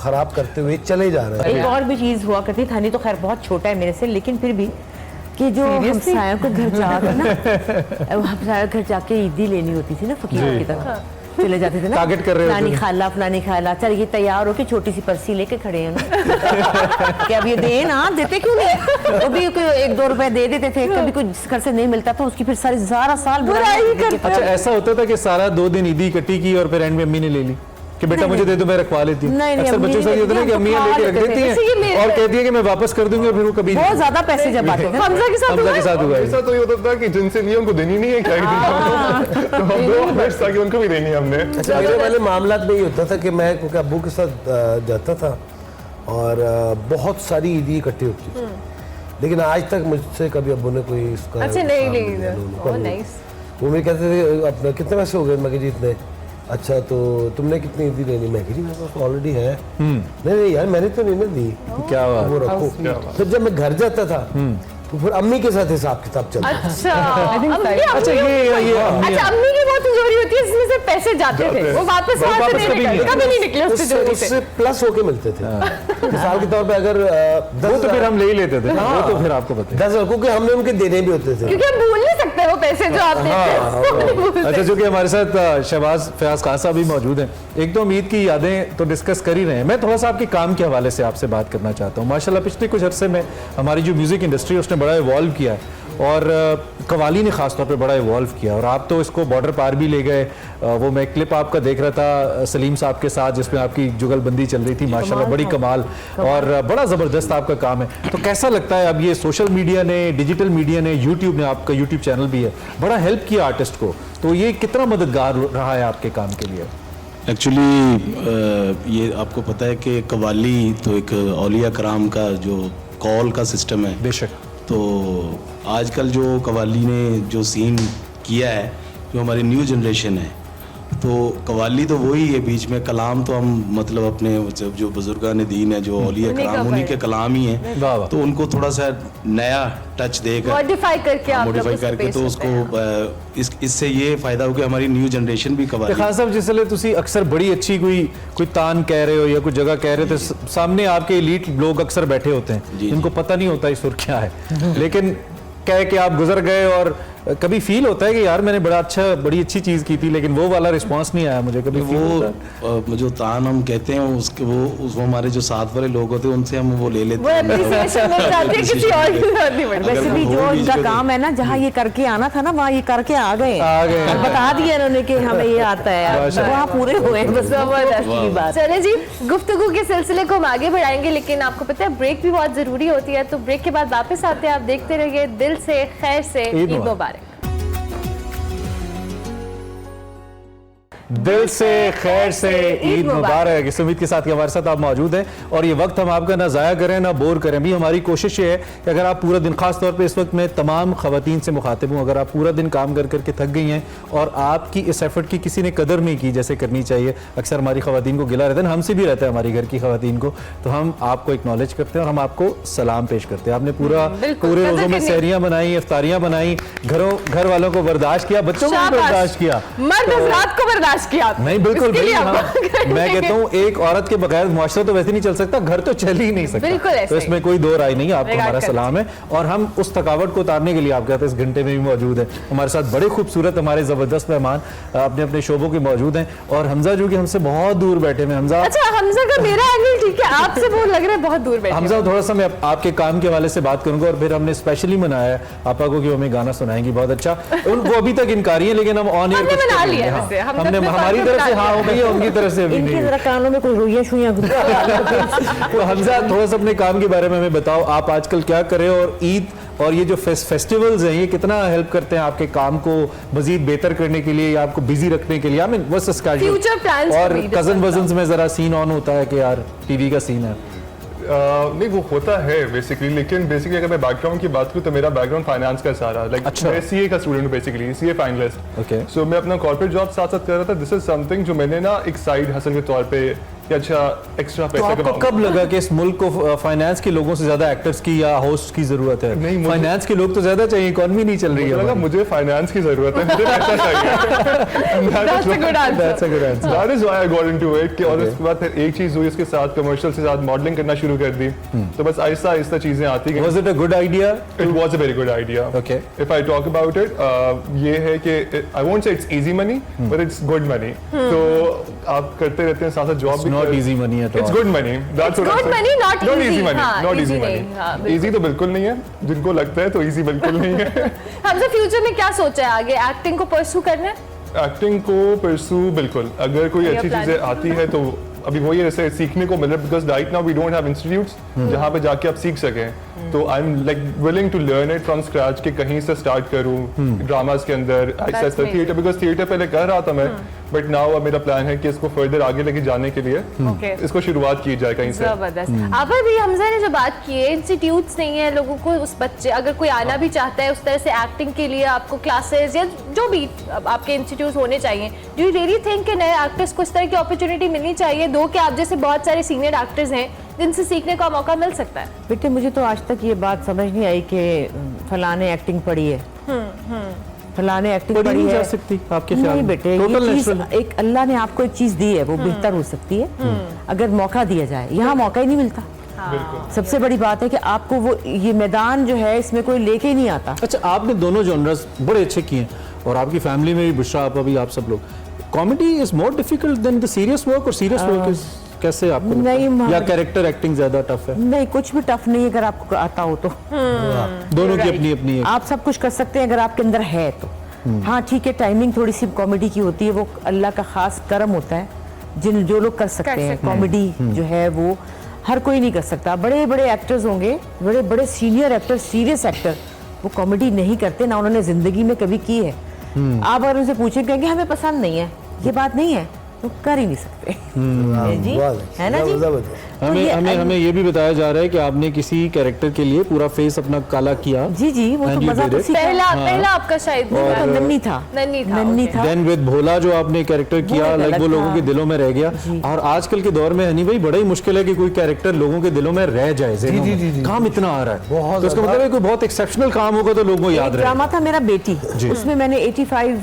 ख़राब करते हुए चले जा रहे हैं। एक और भी चीज हुआ करती थी, नहीं तो खैर बहुत छोटा है मेरे से, लेकिन फिर भी कि जो हमसायों को घर जाकर ना, हमसायों घर जाके ईदी लेनी होती थी ना, फकीरों की तरह चले जाते थे ना, टारगेट कर रहे होते फलानी थे। खाला फलानी खाला, चल ये तैयार होके छोटी सी पर्ची लेके खड़े हैं ना कि अब ये दे ना, देते क्यों नहीं? वो भी 1-2 रुपए दे देते थे, कभी कोई जिस घर से नहीं मिलता था उसकी फिर सारा साल बुराई करते थे। अच्छा, ऐसा होता था कि सारा 2 दिन ईदी इकट्ठी की और फिर एंड में अम्मी ने ले ली कि बेटा मुझे दे दो, मैं रखवा लेती हूँ। नहीं, अक्सर अम्मी बच्चों से ने ये होता है कि हम अम्मी तो लेके खा रख लेते देती थे। हैं जैसे ये मेरे- और कहती है कि मैं वापस कर दूंगी और फिर वो कभी नहीं बहुत देती। ज्यादा पैसे जब आते थे। हमजा के साथ हमजा हुआ के है? साथ हुआ है। ऐसा तो ये होता था कि जिनसे लिए उनको देनी नहीं है क्या तो हम लोग हमेशा ताकि उनको भी देनी है हमने। अच्छा, मेरे वाले मामलात में ये होता था कि मैं क्योंकि अब्बू के साथ जाता था और बहुत सारी ईदी इकट्ठी होती थी, लेकिन आज तक मुझसे कभी अब्बू ने कोई इसका अच्छा, नहीं हिसाब नहीं दिया, ओह कभी। नाइस। वो मेरे कहते थे अपने कितने पैसे हो गए, मैं कहा जी इतने। अच्छा तो तुमने कितनी ईदी लेनी? मैं कहा जी मेरे पास ऑलरेडी है। नहीं यार मैंने तो नहीं ना दी। क्या बात। वो रखो। फिर जब मैं घर जाता था तो फिर अम्मी के साथ हिसाब किताब चलता था। अच्छा, अच्छा ये अच्छा, अम्मी की वो तिजोरी होती है जिसमें से पैसे जाते थे, वो वापस वहाँ से नहीं कभी निकले, नहीं कभी नहीं निकले उस उससे तिजोरी से। उससे प्लस होके मिलते थे। मिसाल के तौर पे अगर वो तो फिर हम ले ही लेते थे, वो तो फिर आपको पता है। 10 क्योंकि हमने उनके देने भी होते थे। क्योंकि हम भूल नहीं सकते वो पैसे जो आप देते हैं। अच्छा, चूंकि हमारे साथ शहबाज फयाज खान साहब भी मौजूद हैं, एक तो हम ईद की यादें तो डिस्कस कर ही रहे हैं, मैं थोड़ा सा आपके काम के हवाले से आपसे बात करना चाहता हूँ। माशाल्लाह पिछले कुछ अरसे में हमारी जो म्यूजिक इंडस्ट्री है उसने बड़ा इवॉल्व किया है और कवाली ने खास तौर पे बड़ा इवॉल्व किया और आप तो इसको बॉर्डर पार भी ले गए। वो मैं क्लिप आपका देख रहा था सलीम साहब के साथ जिसमें आपकी जुगलबंदी चल रही थी, माशाल्लाह बड़ी कमाल और बड़ा ज़बरदस्त आपका काम है। तो कैसा लगता है अब ये सोशल मीडिया ने, डिजिटल मीडिया ने, यूट्यूब ने, आपका यूट्यूब चैनल भी है, बड़ा हेल्प किया आर्टिस्ट को, तो ये कितना मददगार रहा है आपके काम के लिए? एक्चुअली ये आपको पता है कि कवाली तो एक औलिया कराम का जो कॉल का सिस्टम है, बेशक, तो आजकल जो कवाली ने जो सीन किया है, जो हमारी न्यू जनरेशन है, तो कवाली तो वही है, बीच में कलाम तो हम मतलब अपने जो बुजुर्गान दीन है, जो औलिया कराम, उन्हीं के कलाम ही हैं, वाह वाह। तो उनको थोड़ा सा नया टच देकर मॉडिफाई करके आप लोग मॉडिफाई उसको करके पेश तो करते हैं। उसको इससे ये फायदा हो कि हमारी न्यू जनरेशन भी कवाली खान साहब जिसले तुसी अक्सर बड़ी अच्छी कोई तान कह रहे हो या कोई जगह कह रहे हो तो सामने आपके एलीट लोग अक्सर बैठे होते हैं जिनको पता नहीं होता ये सुर क्या है, लेकिन कह के आप गुजर गए और कभी फील होता है कि यार मैंने बड़ी अच्छी चीज की थी लेकिन वो वाला रिस्पांस नहीं आया मुझे, कभी वो जो तान हम कहते हैं उसके वो हमारे जो साथ वाले लोग होते हैं उनसे हम वो ले लेते वो appreciation मिल जाती है किसी और की जरूरत नहीं पड़ती। वैसे भी जो इनका काम है ना, जहाँ ये करके आना था ना वहाँ ये करके आ गए और बता दिया इन्होंने कि हमें ये आता है, वहाँ पूरे हुए। बस जबरदस्त की बात। चले जी, गुफ्तगू के सिलसिले को हम आगे बढ़ाएंगे, लेकिन आपको पता है ब्रेक भी बहुत जरूरी होती है, तो ब्रेक के बाद वापस आते हैं। आप देखते रहिए दिल से खैर से ईद मुबारक। दिल से खैर से ईद मुबारक। इस उम्मीद के साथ कि हमारे साथ आप मौजूद हैं और ये वक्त हम आपका ना ज़ाया करें ना बोर करें। भी हमारी कोशिश ये है कि अगर आप पूरा दिन, खास तौर पे इस वक्त मैं तमाम ख़वातीन से मुखातिब हूँ, अगर आप पूरा दिन काम कर करके थक गई हैं और आपकी इस एफर्ट की किसी ने कदर नहीं की जैसे करनी चाहिए, अक्सर हमारी ख़वातीन को गिला रहता है, हमसे भी रहता है हमारी घर की ख़वातीन को, तो हम आपको एक्नॉलेज करते हैं और हम आपको सलाम पेश करते हैं। आपने पूरे रोज़ों में सहरियाँ बनाई, इफ्तारियाँ बनाई, घर वालों को बर्दाश्त किया, बच्चों को भी बर्दाश्त किया, मर्द हज़रात को बर्दाश्त किया। नहीं बिल्कुल भाई, मैं कहता हूँ एक औरत के बगैर मुआशरा तो वैसे नहीं चल सकता, घर तो चल ही नहीं सकता, तो इसमें कोई दो राय नहीं है। आपको हमारा सलाम है और हम उस थकावट को उतारने के लिए आप कहते हैं इस घंटे में भी मौजूद है। हमारे साथ बड़े खूबसूरत हमारे जबरदस्त मेहमान अपने अपने शोबों के मौजूद हैं और हमजा जो कि हमसे बहुत दूर बैठे हैं। हमजा, अच्छा हमजा का मेरा एंगल ठीक है, आपसे वो लग रहा है बहुत दूर बैठे। हमजा थोड़ा सा मैं आपके काम के हवाले से बात करूंगा और फिर हमने स्पेशली मनाया है आपा को कि वो हमें गाना सुनाएंगी बहुत अच्छा। वो अभी तक इनकारी है लेकिन हम ऑन एयर हमने हमारी तरफ से हाँ हो गई है, उनकी तरफ से अभी नहीं। इनके जरा कानों में कोई रुइयां शुइयां तो हमजा थोड़ा सा अपने काम के बारे में हमें बताओ, आप आजकल क्या कर रहे हो और ईद और ये जो फेस्टिवल्स हैं ये कितना हेल्प करते हैं आपके काम को मजीद बेहतर करने के लिए या आपको बिजी रखने के लिए? I mean what's the schedule? और कजन वजन्स में जरा सीन ऑन होता है कि यार टीवी का सीन है? नहीं वो होता है बेसिकली, लेकिन बेसिकली अगर मैं बैकग्राउंड की बात करूँ तो मेरा बैकग्राउंड फाइनेंस का सारा, लाइक मैं सीए का स्टूडेंट हूँ बेसिकली, सीए फाइनलिस्ट। ओके, सो मैं अपना कॉर्पोरेट जॉब साथ साथ कर रहा था। दिस इज समथिंग जो मैंने ना एक साइड हसल के तौर पे अच्छा एक्स्ट्रा पैसा तो आपको कब लगा कि इस मुल्क को फाइनेंस के लोगों से ज्यादा एक्टर्स की या होस्ट की जरूरत है? नहीं, फाइनेंस के लोग तो ज्यादा चाहिए, इकोनॉमी नहीं चल रही है। लगा मुझे फाइनेंस की जरूरत है, मुझे पैसा चाहिए। That's a good answer. That is why I got into it कि और उसके बाद फिर एक चीज हुई, इसके साथ कमर्शियल के साथ मॉडलिंग करना शुरू कर दी, तो बस आहिस्ता आहिस्ता चीजें आती गई। Was it a good idea? It was a very good idea. Okay. If I talk about it, ये है कि I won't say it's easy money, but it's good money. तो आप करते रहते हैं साथ साथ जॉब भी। Not easy money at all. It's good money. That's It's good money, not easy money. हाँ, Not easy easy नहीं, money. हाँ, बिल्कुल। Easy तो बिल्कुल नहीं है, जिनको लगता है तो easy बिल्कुल नहीं है। हमसे फ्यूचर में क्या सोचा है आगे? एक्टिंग को परस्यू करना है? एक्टिंग को परस्यू बिल्कुल, अगर कोई अच्छी चीजें आती है तो अभी वही जैसे सीखने को मिल रहा है, because right now we don't have institutes जहाँ पे जाके आप सीख सकें, तो I am like willing to learn it from scratch कि कहीं से स्टार्ट करूँ ड्रामास के अंदर, ऐसा थिएटर, बिकॉज थिएटर पहले कर रहा था मैं, बट नाउ अब मेरा प्लान है कि इसको फर्दर आगे लेके जाने के लिए इसको शुरुआत की जाए कहीं से। जबरदस्त। अब भी हमजा ने जो बात की है, इंस्टीट्यूट्स नहीं है लोगों को, उस बच्चे अगर कोई आना भी चाहता है उस तरह से एक्टिंग के लिए, आपको क्लासेस या जो भी आपके इंस्टीट्यूट होने चाहिए, डू यू रियली थिंक कि नए एक्टर्स को इस तरह की अपॉर्चुनिटी मिलनी चाहिए? दो कि आप जैसे बहुत सारे सीनियर एक्टर्स हैं जिनसे सीखने का मौका मिल सकता है। बेटे मुझे तो आज तक ये बात समझ नहीं आई कि फलाने एक्टिंग पढ़ी है, फलाने एक्टिंग पढ़ी जा है। सकती आपके ख्याल नहीं में? बेटे, Total ये चीज natural। एक अल्लाह ने आपको एक चीज दी है, वो बेहतर हो सकती है अगर मौका दिया जाए। यहाँ मौका ही नहीं मिलता। सबसे बड़ी बात है कि आपको वो ये मैदान जो है इसमें कोई लेके ही नहीं आता। अच्छा, आपने दोनों जॉनर्स बड़े अच्छे किए हैं और आपकी फैमिली में भी बुशरा आप अभी आप सब लोग comedy is more difficult than the serious work, और सीरियस वर्क इज कैसे आपको लगता नहीं, है? या कैरेक्टर एक्टिंग ज्यादा टफ है? नहीं, कुछ भी टफ नहीं है अगर आपको आता हो तो। दोनों की अपनी अपनी एक आप सब कुछ कर सकते हैं अगर आपके अंदर है तो। हाँ ठीक है, टाइमिंग थोड़ी सी कॉमेडी की होती है, वो अल्लाह का खास करम होता है जो लोग कर सकते हैं। कॉमेडी जो है वो हर कोई नहीं कर सकता। बड़े बड़े एक्टर्स होंगे, बड़े बड़े सीनियर एक्टर, सीरियस एक्टर, वो कॉमेडी नहीं करते, ना उन्होंने जिंदगी में कभी की है। आप अगर उनसे पूछें कहेंगे हमें पसंद नहीं है, ये बात नहीं है, तो कर ही नहीं सकते। जी है ना जी। हमें ये भी बताया जा रहा है कि आपने किसी कैरेक्टर के लिए पूरा फेस अपना काला किया। जी जी, वो तो And you मजा did तो it. सीखा। पहला आपका शायद वो तो नन्ही था, नन्ही था। देन विद भोला जो आपने कैरेक्टर किया, एक लाइक अलग वो लोगों था। के दिलों में रह गया। और आजकल के दौर में हनी भाई बड़ा ही मुश्किल है कि कोई कैरेक्टर लोगों के दिलों में रह जाए। ज़हनों में काम इतना आ रहा है, बहुत तो इसका मतलब है कोई बहुत एक्सेप्शनल काम होगा तो लोगों को याद रहे। ड्रामा था मेरा बेटी, उसमें मैंने 85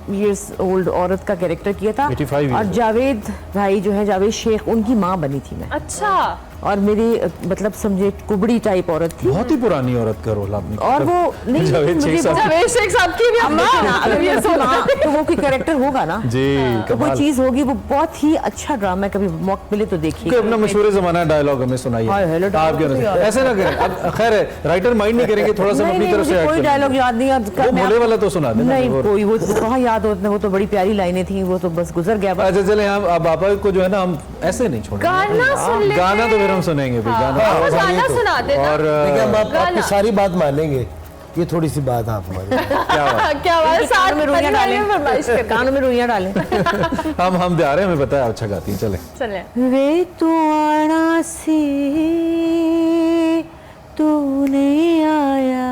इयर्स ओल्ड औरत का कैरेक्टर किया था। 85 और जावेद भाई जो है, जावेद शेख, उनकी माँ बनी थी मैं। अच्छा, और मेरी मतलब समझे कुबड़ी टाइप औरत थी। बहुत ही पुरानी औरत का रोल आपने किया। और वो नहीं, जावेद शेख साहब। जावेद शेख साहब की भी अम्मा, अगर ये माँ, तो वो कोई कैरेक्टर होगा ना, जी तो कोई कमाल। चीज होगी। वो बहुत ही अच्छा ड्रामा है, कभी मौका मिले तो देखिए। कोई अपना मशहूर ज़माना डायलॉग हमें सुनाइए हाय, हेलो डायलॉग आपके तो अनुसार। यार। ऐसे ना करें, अब खैर है, राइटर माइंड नहीं करेंगे, थोड़ा सा हम अपनी तरफ से मुझे ऐड कोई करेंगे। डायलॉग याद नहीं आता। वो भोले वाला तो सुना देना। नहीं, कोई वो कहाँ याद होता है, वो तो बड़ी प्यारी लाइनें थी, वो तो बस गुजर गया। अच्छा चले, हम अब पापा को जो है ना हम ऐसे नहीं छोड़ेंगे। गाना सुन लेते गाना तो फिर हम सुनेंगे भाई, गाना वो गाना सुना देना। और देखिए हम आपकी गाना। सारी बात मानेंगे, ये थोड़ी सी बात आप मानेंगे। क्या बात? क्या बात है, साथ में रुइयां डालें, फरमाइश कर कानों में रुइयां डालें। हम जा रहे हैं, हमें पता है अच्छा गाती हैं, चले। चले। वे तू आना से तू नहीं आया,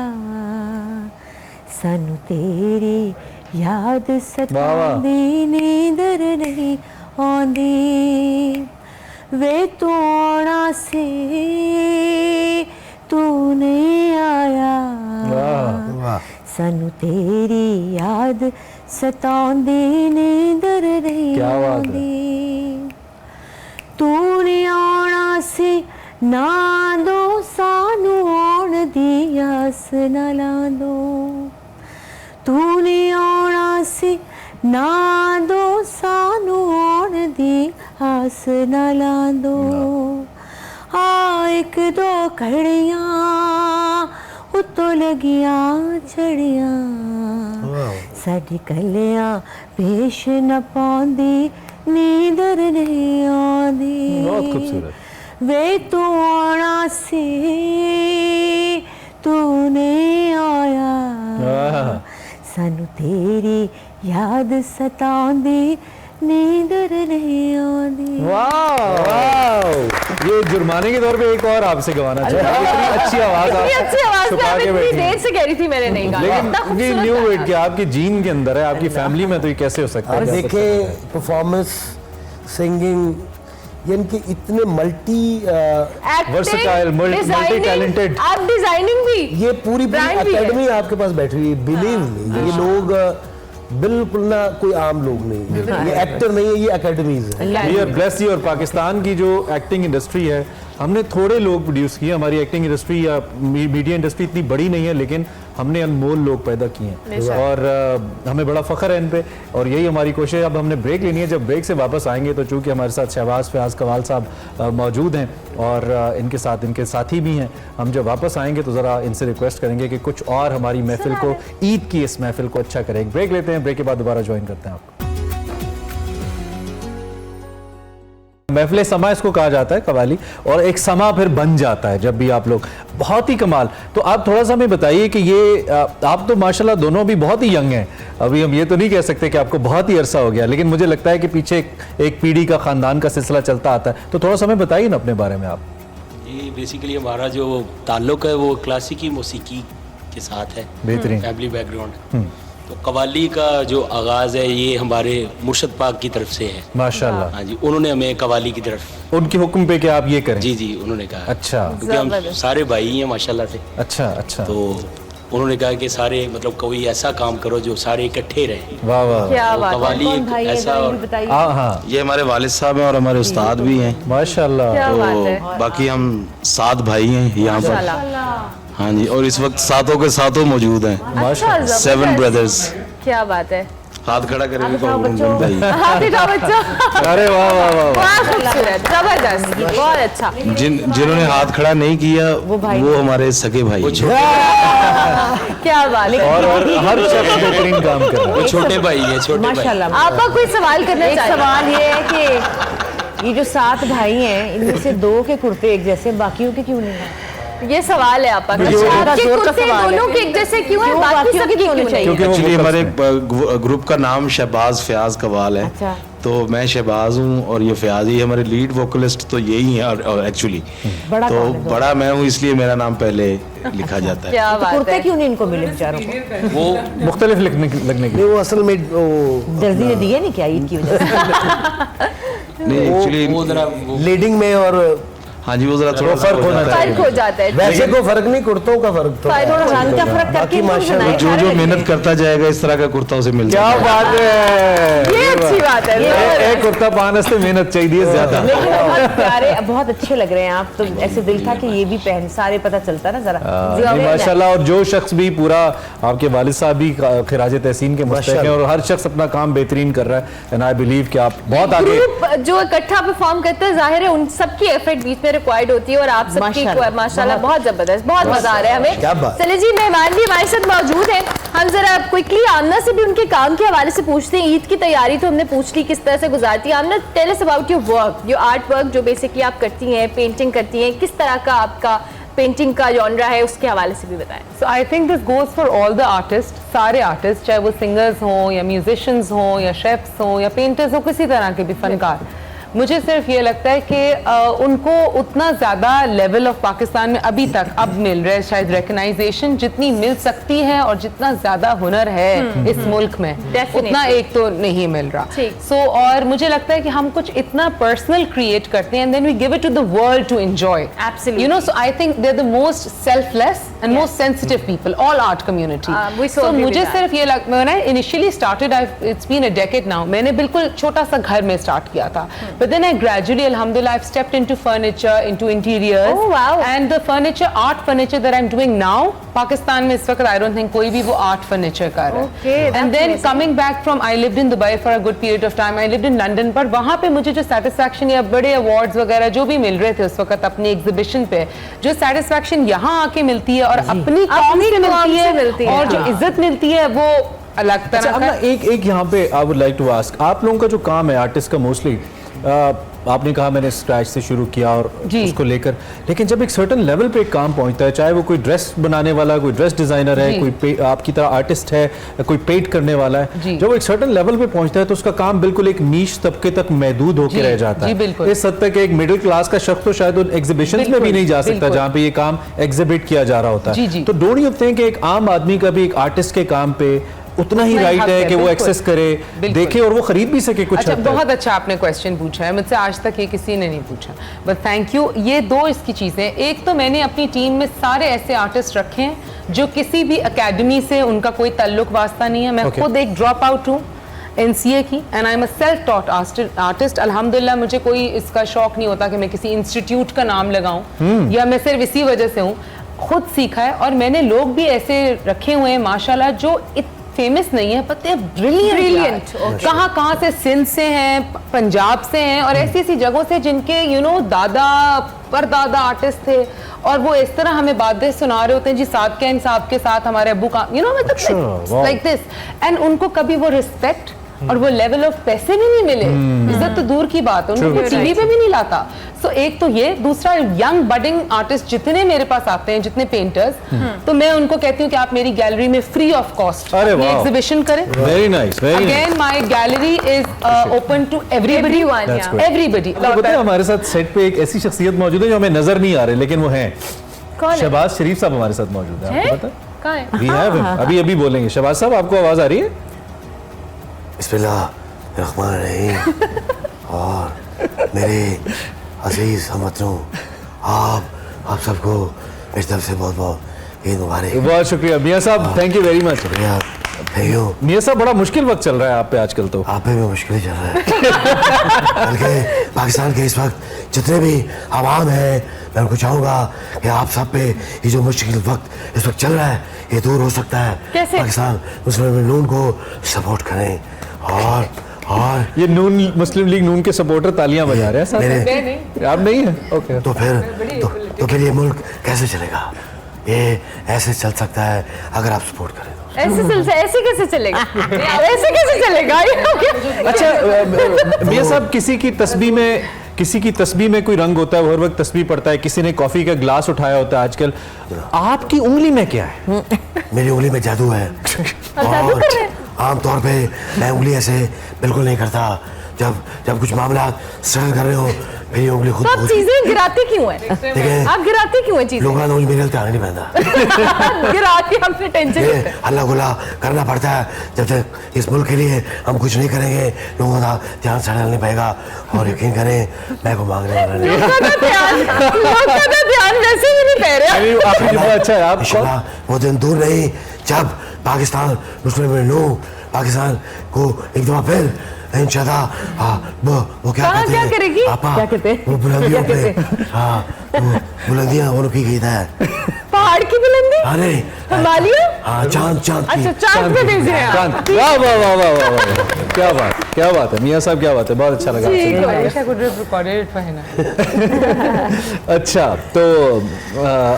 सानू तेरी याद सतांदी, नींदर नहीं आंदी। वे तू आना से तू नहीं आया, वाह सानू तेरी याद सतांदी, नींदर नहीं क्या बात है। आंदी। तूने आना से ना दो, सानू आन दी आस ना ला दो। तूने आना से ना दो, सानू आन दी आस ना ला दो। आ एक दो घड़ियां उतो लगियां चढ़ियां, साडी कलियां पेश न पांदी, नींदर नहीं आंदी। बहुत खूबसूरत। वे तू आना से तू नहीं आया, सानू तेरी याद सतांदी, नींदर नहीं आंदी। वाह, ये जुर्माने के तौर पे एक और आपसे गवाना चाहिए। इतनी अच्छी आवाज इतनी आप अच्छी आवाज में छुपा आप के इतनी बैठी हैं। देर से कह रही थी मैंने नहीं गाना। लेकिन इतना ये खूबसूरत न्यू गाना। वेट के आपकी जीन के अंदर है, आपकी फैमिली में, तो ये कैसे हो सकता और है? देखें परफॉर्मेंस, सिंगिंग, ये इनके इतने multi Acting, Versatile, designing, multi-talented। आप डिजाइनिंग भी। ये पूरी Brand भी है। एकेडमी आपके पास बैठी हुई है, बिलीव नहीं। ये लोग बिल्कुल ना कोई आम लोग नहीं है, ये एक्टर नहीं है, ये एकेडमीज है। We are blessed. और पाकिस्तान की जो एक्टिंग इंडस्ट्री है, हमने थोड़े लोग प्रोड्यूस किए। हमारी एक्टिंग इंडस्ट्री या मीडिया इंडस्ट्री इतनी बड़ी नहीं है, लेकिन हमने अनमोल लोग पैदा किए हैं और हमें बड़ा फख्र है इन पे। और यही हमारी कोशिश है। अब हमने ब्रेक लेनी है, जब ब्रेक से वापस आएंगे तो चूँकि हमारे साथ शहबाज फयाज कवाल साहब मौजूद हैं और इनके साथ इनके साथी भी हैं, हम जब वापस आएंगे तो ज़रा इनसे रिक्वेस्ट करेंगे कि कुछ और हमारी महफिल को, ईद की इस महफिल को अच्छा करें। ब्रेक लेते हैं, ब्रेक के बाद दोबारा ज्वाइन करते हैं आपको। महफिल समा इसको कहा जाता है कवाली, और एक समा फिर बन जाता है जब भी आप लोग, बहुत ही कमाल। तो आप थोड़ा सा हमें बताइए कि ये आप तो माशाल्लाह दोनों भी बहुत ही यंग हैं। अभी हम ये तो नहीं कह सकते कि आपको बहुत ही अरसा हो गया, लेकिन मुझे लगता है कि पीछे एक पीढ़ी का, खानदान का सिलसिला चलता आता है। तो थोड़ा सा हमें बताइए ना अपने बारे में आप। ये बेसिकली हमारा जो ताल्लुक है वो क्लासिकी मौसीकी के साथ है, बेहतरीन। Family background. तो कवाली का जो आगाज़ है ये हमारे मुर्शद पाक की तरफ से है। माशाल्लाह। हाँ जी, उन्होंने हमें कवाली की तरफ, उनके हुक्म पे कि आप ये करें। जी जी, उन्होंने कहा। अच्छा क्योंकि हम सारे भाई हैं माशाल्लाह से, अच्छा अच्छा। तो उन्होंने कहा कि सारे मतलब कोई ऐसा काम करो जो सारे इकट्ठे रहें। वाह वाह। क्या तो बात है। कवाली एक ऐसा, और हाँ हाँ, ये हमारे वालिद साहब हैं और हमारे उस्ताद भी हैं। माशाल्लाह। क्या बात है। तो बाकी हम 7 भाई हैं यहाँ पर। माशाल्लाह। हाँ जी, और इस वक्त सातों के सातों मौजूद हैं। अच्छा, 7 ब्रदर्स। क्या बात है। हाथ खड़ा करेंगे बताओ तो बच्चों। भाई हाथ दिखाओ बच्चों। अरे वाह वाह वाह वाह। बहुत खूबसूरत, जबरदस्त, बहुत अच्छा। जिन्होंने हाथ खड़ा नहीं किया वो भाई वो हमारे सगे भाई हैं। क्या बात है। और हर शख्स बेहतरीन काम कर रहा है। वो छोटे भाई है, छोटे भाई। माशाल्लाह। आपका कोई सवाल करना एक चाहिए? सवाल ये है कि ये जो 7 भाई हैं इनमें से 2 के कुर्ते एक जैसे, बाकियों के क्यों नहीं हैं? ये सवाल है आपका। ये बड़ा आपके जोर का कुर्ते सवाल है। दोनों के एक जैसे क्यों है, क्यों बाकी बाकियों सबके के क्यों नहीं? क्योंकि वो एक्चुअली मुकद्दस हमारे ग्रुप का नाम शहबाज फयाज कवाल है। अच्छा। तो मैं शहबाज हूँ और ये फयाज ही हमारे लीड वोकलिस्ट तो यही है एक्चुअली। बड़ा तो कौन है? बड़ा मैं हूँ इसलिए मेरा नाम पहले लिखा जाता है। क्या तो बात कुर्ते है। क्यों नहीं इनको मिले बेचारों को? वो मुख्तलिफ लगने की नहीं वो असल में वो दर्जी ने दिए नहीं क्या ईद की वजह से? नहीं एक्चुअली वो जरा वो लीडिंग में और हाँ जी वो जरा थोड़ा फर्क होना फर्क हो जाता है। वैसे को फर्क नहीं, कुर्तों का फर्क तो फर्क थोड़ा रंग का फर्क करके बाकी इनको माशाल्लाह बनाए जो सारे जो लगे। मेहनत करता जाएगा इस तरह का कुर्ता उसे मिल क्या जाएगा। बात है। ये अच्छी बात है। एक कुर्ता पाने से मेहनत चाहिए ज्यादा। लेकिन बहुत प्यारे, बहुत अच्छे लग रहे हैं आप। तो ऐसे दिल था कि ये भी पहन, सारे पता चलता ना जरा। नहीं, माशाल्लाह। और जो शख्स भी पूरा, आपके वालिद साहब भी खिराज तहसीन के मुस्तहिक हैं और हर शख्स अपना काम बेहतरीन कर रहा है। एंड आई बिलीव कि आप बहुत आगे। ग्रुप जो इकट्ठा परफॉर्म करता है, जाहिर है उन सबकी एफर्ट बीच में रिक्वायर्ड होती है और आप सबकी माशाल्लाह बहुत जबरदस्त, बहुत मजा आ रहा है क्या हमें। बात। चलिए जी, मेहमान भी हमारे साथ मौजूद हैं। हम जरा क्विकली आमना से भी उनके काम के हवाले से पूछते हैं। ईद की तैयारी तो हमने पूछ ली किस तरह से गुजारती है। Amna, tell us about your work, your art work जो बेसिकली आप करती हैं, पेंटिंग करती हैं, किस तरह का आपका पेंटिंग का जॉनरा है, उसके हवाले से भी बताएं। So I think this goes for all the artists, सारे आर्टिस्ट, चाहे वो सिंगर्स हों या म्यूजिशियंस हों या शेफ्स हों या पेंटर्स हों, किसी तरह के भी फनकार। मुझे सिर्फ ये लगता है कि उनको उतना ज़्यादा लेवल ऑफ पाकिस्तान में अभी तक अब मिल रहा है, शायद रिकग्नाइजेशन जितनी मिल सकती है और जितना ज़्यादा हुनर है इस मुल्क में, Definitely. उतना एक तो नहीं मिल रहा। ठीक। सो और मुझे लगता है कि हम कुछ इतना पर्सनल क्रिएट करते हैं and then we give it to the world to enjoy. Absolutely. You know, so I think they're the most selfless and most sensitive people, all art community. we so So agree with मुझे that. सिर्फ ये लग, when I initially started, it's been a decade now. मैंने बिल्कुल छोटा सा घर में स्टार्ट किया था, but then I gradually, alhamdulillah, I've stepped into furniture, into interiors. Oh, wow. And the furniture, art furniture that I'm doing now, Pakistan में इस वक्त I don't think कोई भी वो art furniture कर रहा है. Okay, that's And then amazing. coming back from, I lived in Dubai for a good period of time. I lived in London, पर वहाँ पे मुझे जो satisfaction या बड़े awards वगैरह जो भी मिल रहे थे उस वक्त अपनी exhibition पे, जो satisfaction यहाँ आके मिलती है और अपनी काम से मिलती है और जो इज्जत मिलती है वो अलग अच्छा, तरह अब का। ना एक यहाँ पे I would like to ask, आप लोगों का जो काम है आर्टिस्ट का मोस्टली, आपने कहा मैंने स्क्रैच से शुरू किया और जी। उसको लेकर, लेकिन जब एक सर्टन लेवल पे एक काम पहुंचता है, चाहे वो कोई ड्रेस बनाने वाला, कोई ड्रेस डिजाइनर है, जी। कोई आपकी तरह आर्टिस्ट है, कोई पेंट करने वाला है, जी। जब वो एक सर्टन लेवल पे पहुंचता है तो उसका काम बिल्कुल एक नीश तबके तक महदूद होकर जी, रह जाता जी, है। बिल्कुल। इस हद तक एक मिडिल क्लास का शख्स तो शायद उन एग्जीबिशन में भी बिल्कुल, नहीं जा सकता बिल्कुल। जहाँ पे ये काम एग्जिबिट किया जा रहा होता जी, है। जी। तो डोंट यू थिंक कि एक आम आदमी का भी एक आर्टिस्ट के काम पे उतना ही उतना ही राइट हक है है, कि वो बिल्कुल। एक्सेस करे, बिल्कुल। देखे और वो खरीद भी सके कुछ अच्छा, हद तक। बहुत अच्छा आपने क्वेश्चन पूछा है, मुझसे आज तक ये किसी ने नहीं पूछा, बट थैंक यू। ये दो इसकी चीज़ें, एक तो मैंने अपनी टीम में सारे ऐसे आर्टिस्ट रखे हैं जो किसी भी अकेडमी से उनका कोई ताल्लुक वास्ता नहीं है। मैं Okay. खुद एक ड्रॉप आउट हूँ NCA की, and I am a self taught artist. अल्हम्दुलिल्लाह मुझे कोई इसका शौक नहीं होता कि मैं किसी इंस्टीट्यूट का नाम लगाऊं या मैं सिर्फ इसी वजह से हूँ, खुद सीखा है। और मैंने लोग भी ऐसे रखे हुए हैं माशाल्लाह जो फेमस नहीं है, पता है ब्रिलियंट, कहाँ कहाँ से, सिंध से हैं, पंजाब से हैं और ऐसी ऐसी जगहों से जिनके दादा परदादा आर्टिस्ट थे और वो इस तरह हमें बातें सुना रहे होते हैं जी, सादकिन साहब के साथ हमारे अब्बू का मतलब लाइक दिस, एंड उनको कभी वो रिस्पेक्ट और वो लेवल ऑफ पैसे भी नहीं मिले, इज्जत तो दूर की बात है, उनको टीवी पे भी नहीं लाता। सो एक तो ये, दूसरा यंग बडिंग आर्टिस्ट जितने मेरे पास आते हैं, जितने पेंटर्स, तो मैं उनको कहती हूँ कि आप मेरी गैलरी में फ्री ऑफ कॉस्ट एग्जीबिशन करें। Very nice, very again my gallery is open to everybody, That's good. Everybody. आपको पता है हमारे साथ सेट पे एक ऐसी शख्सियत मौजूद है जो हमें नजर नहीं आ रहे लेकिन वो हैं, कौन है? शहबाज शरीफ साहब हमारे साथ मौजूद है। आपको पता है? कहाँ है? We have him. अभी अभी बोलेंगे। शहबाज साहब, आपको आवाज आ रही है? बिस्मिल्लाहिर्रहमानिर्रहीम। और मेरे अजीज हमवतनों, आप सबको मेरी तरफ से बहुत बहुत ईद मुबारक। बहुत शुक्रिया मियां साहब, थैंक यू वेरी मच। शुक्रिया, यूँ मियां साहब बड़ा मुश्किल वक्त चल रहा है आप पे आजकल तो। आप पे भी मुश्किल चल रहा है बल्कि पाकिस्तान के इस वक्त जितने भी आवाम हैं, मैं उनको चाहूँगा कि आप सब पे ये जो मुश्किल वक्त इस वक्त चल रहा है ये दूर हो सकता है। कैसे? पाकिस्तान मुस्लिम लीग नून को सपोर्ट करें और ये नून मुस्लिम लीग नून के सपोर्टर तालियां बजा रहे हैं साथ। मेरे आप नहीं है? ओके। तो फिर ये मुल्क कैसे चलेगा? ये ऐसे चल सकता है अगर आप सपोर्ट करें तो। ऐसे कैसे चलेगा? ऐसे कैसे चलेगा? अच्छा मियां साहब, किसी की तस्बीह में कोई रंग होता है, वो हर वक्त तस्बीह पढ़ता है, किसी ने कॉफी का ग्लास उठाया होता है आजकल, आपकी उंगली में क्या है? मेरी उंगली में जादू है और आमतौर पे मैं उंगली ऐसे बिल्कुल नहीं करता। जब कुछ मामला सरल कर रहे हो मेरी उंगली खुद तो आप चीजें गिराते क्यों हैं? देखें, आप गिराते क्यों हैं चीजें? लोग ना मेरे गलती आने नहीं पैदा गिराते आपने टेंशन। हल्ला गुल्ला करना पड़ता है। जब तक इस मुल्क के लिए हम कुछ नहीं करेंगे लोगों का ध्यान सड़ना नहीं पाएगा। और यकीन करें मैं को मांगने वाला नहीं। लोगों का ध्यान वैसे भी नहीं पै रहा। आपकी जुम्मन अच्छा है। आप इंशाल्लाह वो दिन दूर नहीं जब पाकिस्तान मुस्लिम लीग नून पाकिस्तान को एक दफा फिर इंशाल्लाह वो क्या कहते क्या हैं करेगी? आपा, क्या कहते हैं? वो बुलंदियों क्या पे कहते वो बुलंदियां वो की गई है। पहाड़ की बुलंदी? अरे हिमालय? हाँ चांद की। अच्छा, चांद पे भेज रहे हैं आप। चांद। वाह वाह वाह वाह वाह वाह, क्या बात है मियां साहब, क्या बात है, बहुत अच्छा लगा आपसे। I wish I could have recorded it for Hina. अच्छा तो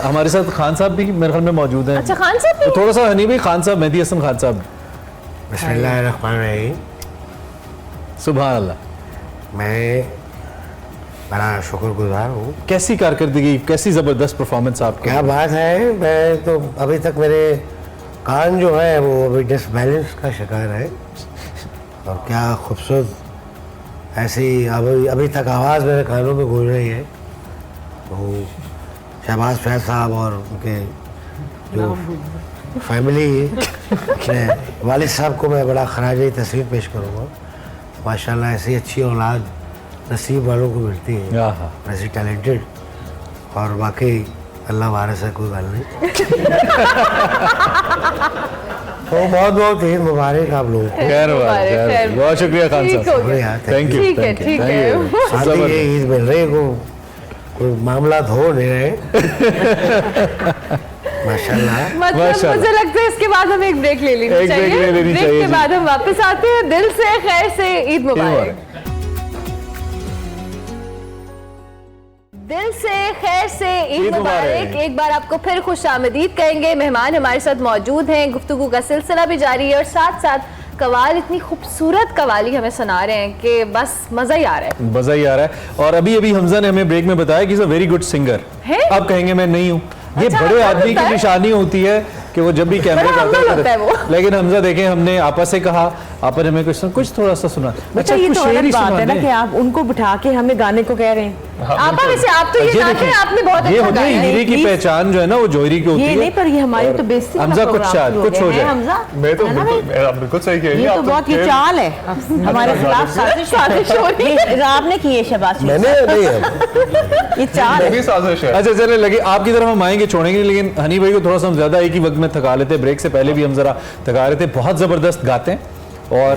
हमारे साथ खान साहब भी मेरे ख्याल में मौजूद हैं। अच्छा, खान साहब तो थोड़ा सा हनी भाई, खान साहब, मेहदी हसन खान साहब। बिस्मिल्लाहिर्रहमानिर्रहीम। सुभान अल्लाह। मैं बड़ा शुक्रगुजार हूँ। कैसी कारकर्दगी, कैसी जबरदस्त परफॉर्मेंस आपकी। क्या बात है, मैं तो अभी तक मेरे कान जो है वो अभी डिसबैलेंस का शिकार है और क्या खूबसूरत ऐसी अभी तक आवाज़ मेरे कानों में गूंज रही है। तो शहबाज फैज साहब और उनके जो फैमिली है, वालिद साहब को मैं बड़ा खराज तस्वीर पेश करूँगा। माशाल्लाह ऐसी अच्छी औलाद नसीब वालों को मिलती है, ऐसी टैलेंटेड, और वाकई अल्लाह वारिस है, कोई बात नहीं। तो बहुत बहुत ईद मुबारक आप लोगों को। खैर बहुत शुक्रिया खान साहब, थैंक यू। ठीक है, ठीक है। साथ ही ये ईद मिल रही है, कोई मामला हो नहीं रहे। माशाल्लाह। मतलब मुझे लगता है इसके बाद हमें एक ब्रेक ले लेनी चाहिए। ब्रेक के बाद हम वापस आते हैं। दिल से खैर से ईद मुबारक। दिल से खैर से ईद मुबारक। एक बार आपको फिर खुश आमदीद कहेंगे। मेहमान हमारे साथ मौजूद हैं, गुफ्तगू का सिलसिला भी जारी है और साथ साथ कवाल, इतनी खूबसूरत कवाली हमें सुना रहे हैं कि बस मजा ही आ रहा है, मजा ही आ रहा है। और अभी अभी हमजा ने हमें ब्रेक में बताया कि is a very good singer. अब कहेंगे मैं नहीं हूँ, ये अच्छा, बड़े आदमी की निशानी होती है कि वो जब भी कैमरे पे आता है। लेकिन हमजा देखें, हमने आपा से कहा, आपा ने हमें कुछ थोड़ा सा सुना। अच्छा, ये तो अलग बात है ना कि आप उनको बिठा के हमें गाने को कह रहे हैं। आपा वैसे आप तो ये गाते हैं, आपने बहुत ये अच्छा होती है गाया हीरे की पहचान जो है ना, वो जोहरी की होती है। ये नहीं, पर ये हमारी तो बेइज्जती हमजा कुछ हो जाए। मैं तो बिल्कुल सही कह रही ये तो बहुत ये चाल है हमारे खिलाफ, साजिश हो रही है। आपने की है शहबाज, मैंने नहीं ये चाल है। साजिश है। अच्छा चले लगे आपकी तरफ हम आएंगे, छोड़ेंगे, लेकिन हनी भाई को थोड़ा सा हम ज्यादा एक ही वक्त में थका लेते। ब्रेक से पहले भी हम जरा थका रहे थे। बहुत जबरदस्त गाते हैं और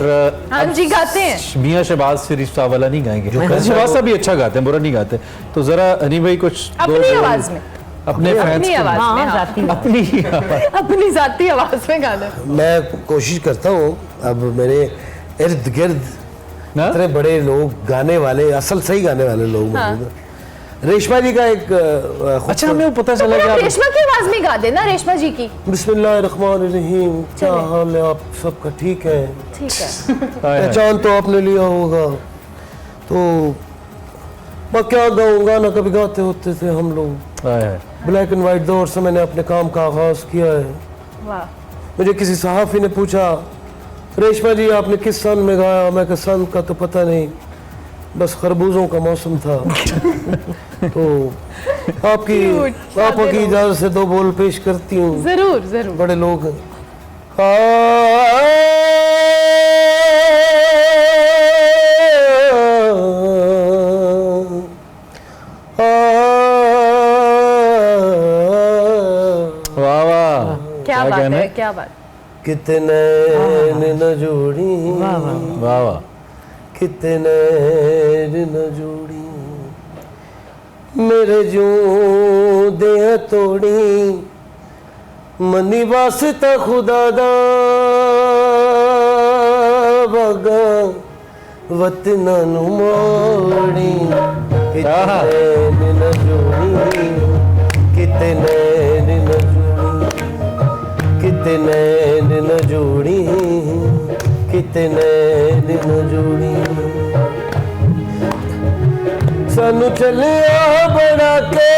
हाँ जी, गाते हैं। मियां शहबाज से रिश्ता वाला नहीं गाएंगे, शहबाज साहब भी अच्छा गाते हैं, बुरा नहीं गाते। तो जरा हनी भाई कुछ अपनी आवाज में, अपने फैंस अपनी आवाज में, अपनी जाती आवाज में गाना। मैं कोशिश करता हूँ। अब मेरे इर्द गिर्द इतने बड़े लोग गाने वाले, असल सही गाने वाले लोग मौजूद हैं। रेशमा जी का एक अच्छा, हमें पता चला कि आप रेशमा की आवाज में गा देना, रेशमा जी की। बिस्मिल्लाहिर्रहमानिर्रहीम। क्या हाल है आप सबका? ठीक है, ठीक है। पहचान तो आपने लिया होगा। तो मैं क्या गाऊंगा ना, कभी गाते होते थे हम लोग। ब्लैक एंड व्हाइट दौर से मैंने अपने काम का आगाज किया है। वाह। मुझे किसी सहाफी ने पूछा, रेशमा जी आपने किस सन में गाया? मैं कहा सन का तो पता नहीं, बस खरबूजों का मौसम था। तो आपकी इजाजत से दो बोल पेश करती हूँ। जरूर जरूर। बड़े लोग हैं। वाह वाह, क्या बात है, क्या बात। कितने न जोड़ी, वाह वाह, कितने न जोड़ी, मेरे जूं दे तोड़ी, मनी वास्ता खुदा दा वगा वतना नु मोड़ी, कितने न जोड़ी, कितने न जोड़ी, कितने न जोड़ी, कितने न जोड़ी, सानू चलिया बना के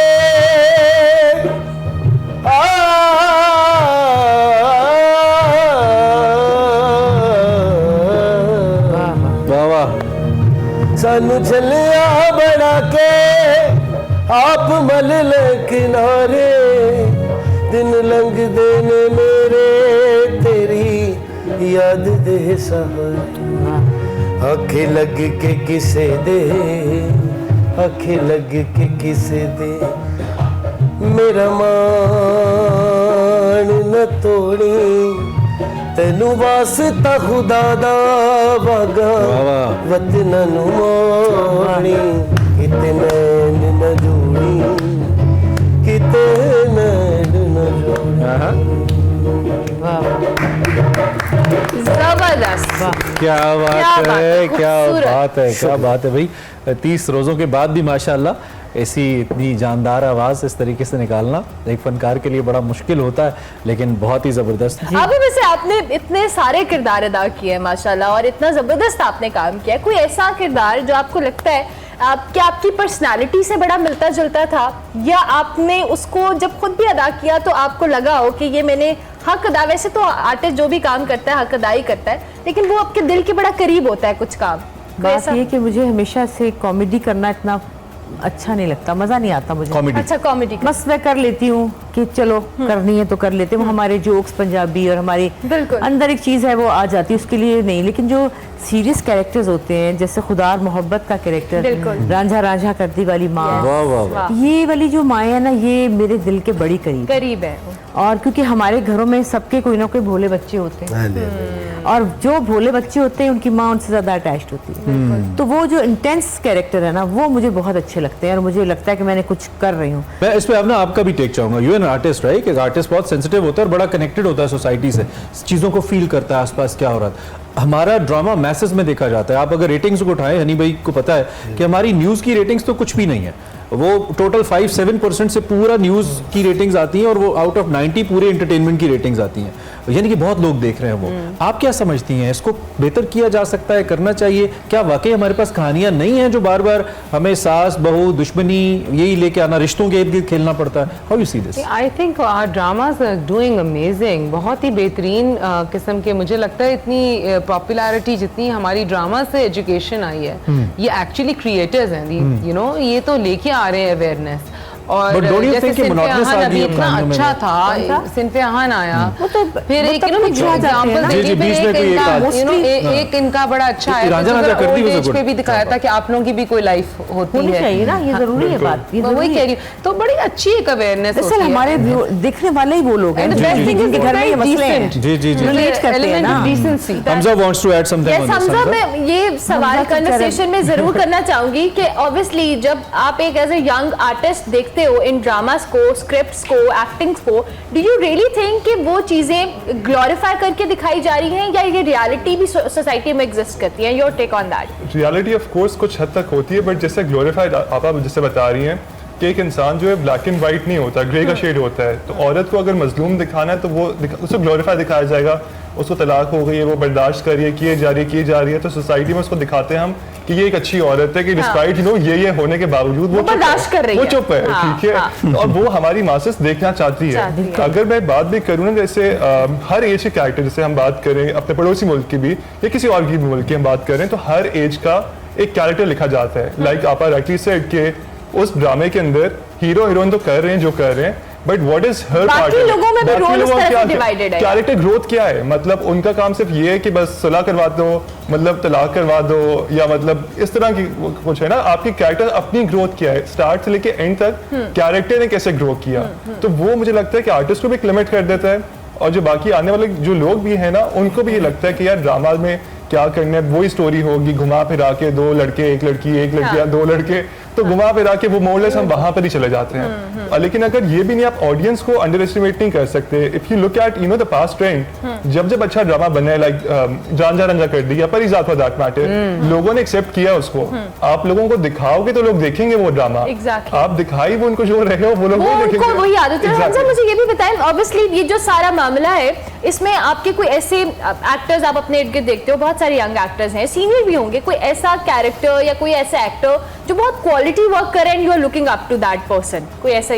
वाह वाह, सानू चलिया बना के आप मल ले किनारे, दिन लंघ देने मेरे तेरी याद दे सहारे, आंखें लग के किसे दे, आंखें लग के किसे दे, मेरा मान न तोड़ी, तेनू वास्ता खुदा दा वागा वतना नु मोड़ी, कितने न जोड़ी, कितने न जोड़ी। जबरदस्त, क्या क्या बात बात है, है, क्या खूबसूरत। बात है, क्या बात है भाई। 30 रोज़ों के बाद भी माशाल्लाह ऐसी इतनी जानदार आवाज़ इस तरीके से निकालना एक फनकार के लिए बड़ा मुश्किल होता है, लेकिन बहुत ही ज़बरदस्त। अभी वैसे आपने इतने सारे किरदार अदा किए हैं माशाल्लाह, और इतना ज़बरदस्त आपने काम किया, कोई ऐसा किरदार जो आपको लगता है कि आपकी पर्सनालिटी से बड़ा मिलता जुलता था, या आपने उसको जब खुद भी अदा किया तो आपको लगा हो कि ये मैंने हक अदा, वैसे तो आर्टिस्ट जो भी काम करता है हक अदा ही करता है, लेकिन वो आपके दिल के बड़ा करीब होता है कुछ काम? बात ये कि मुझे हमेशा से कॉमेडी करना इतना अच्छा नहीं लगता, मजा नहीं आता मुझे। कॉमेडी, अच्छा कॉमेडी बस मैं कर लेती हूँ कि चलो करनी है तो कर लेते हैं, हमारे जोक्स पंजाबी और हमारी बिल्कुल। अंदर एक चीज़ है वो आ जाती है, उसके लिए नहीं। लेकिन जो सीरियस कैरेक्टर्स होते हैं, जैसे खुदा और मोहब्बत का कैरेक्टर, बिल्कुल। रांझा रांझा करती वाली माँ, वाह वाह वाह, ये वाली जो माँ है ना, ये मेरे दिल के बड़ी करीब है। करीब है। और क्योंकि हमारे घरों में सबके कोई ना कोई भोले बच्चे होते हैं, और जो भोले बच्चे होते हैं उनकी माँ उनसे ज़्यादा अटैच्ड होती है, तो वो जो इंटेंस कैरेक्टर है ना, वो मुझे बहुत अच्छे लगते हैं, और मुझे लगता है कि मैंने कुछ कर रही हूँ। मैं इस पे अब ना आपका भी टेक चाहूंगा। You an artist, right? एक आर्टिस्ट बहुत सेंसिटिव होता है और बड़ा कनेक्टेड होता है सोसाइटी से, चीज़ों को फील करता है आसपास क्या हो रहा है। हमारा ड्रामा मैसेज में देखा जाता है। आप अगर रेटिंग्स को उठाएं, हनी भाई को पता है कि हमारी न्यूज़ की रेटिंग्स तो कुछ भी नहीं है, वो टोटल 5-7% से पूरा न्यूज़ की रेटिंग्स आती हैं, और वो आउट ऑफ 90 पूरे एंटरटेनमेंट की रेटिंग्स आती हैं, यानी कि बहुत लोग देख रहे हैं वो। आप क्या समझती हैं, इसको बेहतर किया जा सकता है, करना चाहिए क्या? वाकई हमारे पास कहानियां नहीं हैं जो बार बार हमें सास बहू दुश्मनी यही लेके आना, रिश्तों के इर्द गिर्द खेलना पड़ता है? How you see this? I think our dramas are doing amazing, बहुत ही बेहतरीन किस्म के। मुझे लगता है इतनी पॉपुलैरिटी जितनी हमारी ड्रामा से एजुकेशन आई है, ये एक्चुअली क्रिएटर्स हैं, यू नो, ये तो लेके आ रहे हैं अवेयरनेस। और But don't you जैसे think कि सिनफ़े monotonous अहान आ गई अभी अब इतना कहानियों में? अच्छा था, सिनफ़े अहान आया, फिर एक तब कुछ आ जाते हैं ना। जी, जी, बीच में कोई एक आध- एक इनका बड़ा अच्छा है, रांझा रांझा करती old was a age good- पे भी दिखाया था कि आप लोगों की भी कोई लाइफ होती होनी है, चाहिए ना, ये जरूरी है बात, ये मैं वही जरूरी कह है। रही हूँ। तो बड़ी अच्छी एक अवेयरनेस दरअसल हमारे देखने वाले ही वो लोग हैं And the best thing is जिनके घर में ये मसले हैं, जी जी जी। relate करते हैं ना। Decency. Hamza wants to add something on Yes, this. Hamza, Hamza? मैं ये सवाल हमजा कन्वर्सेशन में जरूर करना चाहूंगी कि ऑब्वियसली जब आप एक एज ए यंग आर्टिस्ट देखते हो इन ड्रामास को, स्क्रिप्ट्स को, एक्टिंग्स को, डू यू रियली थिंक कि वो चीजें ग्लोरीफाई करके दिखाई जा रही हैं, या ये रियलिटी भी सोसाइटी में एग्जिस्ट करती है? Your take on that. Reality of course कुछ हद तक होती है, बट जैसे ग्लोरीफाइड आप जैसे बता रही हैं कि एक इंसान जो है ब्लैक एंड वाइट नहीं होता, ग्रे का शेड होता है। तो औरत को अगर मजलूम दिखाना है तो वो उसको ग्लोरीफाई दिखाया जाएगा, उसको तलाक हो गई है, वो बर्दाश्त कर रही है, किए जा रही है, तो सोसाइटी में उसको दिखाते हैं हम कि ये एक अच्छी औरत है कि डिस्पाइट यू नो ये होने के बावजूद वो बर्दाश्त कर रही है, वो चुप है, ठीक है, और वो हमारी मासेस देखना चाहती है। अगर मैं बात भी करूँ ना, जैसे हर एज के कैरेक्टर, जैसे हम बात करें अपने पड़ोसी मुल्क की भी या किसी और की भी मुल्क की हम बात करें, तो हर एज का एक कैरेक्टर लिखा जाता है। लाइक आपा राइटली सेड के उस ड्रामे के अंदर हीरो हीरोइन तो कर रहे हैं जो कर रहे हैं, बट व्हाट इज हर बाकी लोगों में भी रोल उस तरह से डिवाइडेड है। कैरेक्टर ग्रोथ क्या है? मतलब उनका काम सिर्फ ये है कि बस सुलह करवा दो, मतलब तलाक करवा दो, या मतलब इस तरह की कुछ है ना। आपकी कैरेक्टर अपनी ग्रोथ क्या है, स्टार्ट से लेके एंड तक कैरेक्टर ने कैसे ग्रो किया, तो वो मुझे लगता है कि आर्टिस्ट को भी एक लिमिट कर देता है और जो बाकी आने वाले जो लोग भी हैं ना, उनको भी ये लगता है कि यार ड्रामा में क्या करना है, वही स्टोरी होगी, घुमा फिरा के 2 लड़के एक लड़की या 2 लड़के, तो घुमा फिरा के वो मोरलेस हम वहां पर ही चले जाते हैं। लेकिन अगर ये भी नहीं, आप ऑडियंस को अंडर एस्टिमेट नहीं कर सकते। If you look at the past trend, जब अच्छा ड्रामा बने, लाइक रांझा रंझा कर दी या परिजात फॉर दैट मैटर, लोगों ने एक्सेप्ट किया उसको। आप लोगों को दिखाओगे तो लोग देखेंगे वो ड्रामा। Exactly. आप दिखाई वो उनको जो रहे हो वो लोग नहीं देखेंगे। वही आदत है। Exactly. मुझे ये भी बताएं, ऑब्वियसली ये जो सारा मामला है, इसमें आपके कोई ऐसे एक्टर्स आप अपने इर्द गिर्द देखते हो, बहुत सारे यंग एक्टर्स हैं, सीनियर भी होंगे, कोई ऐसा कैरेक्टर या कोई ऐसा एक्टर जो बहुत क्वालिटी वर्क करे and you are looking up to that person, कोई ऐसा?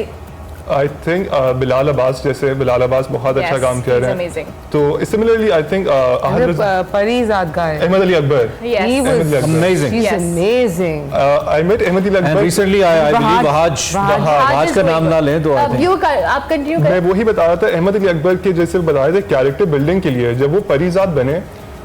आई थिंक बिलाल अब्बास जैसे, बिलाल अब्बास बहुत अच्छा काम कर रहे हैं। तो सिमिलरली आई थिंक परिजात गाय, Ahmed Ali Akbar, Amazing. He's amazing. I met Ahmed Ali And Akbar. recently I believe Wahaj का नाम ना लें तो I think आप कंटिन्यू मैं करें। वही बता रहा था, अहमद अली अकबर के जैसे बताया था कैरेक्टर बिल्डिंग के लिए, जब वो परिजात बने,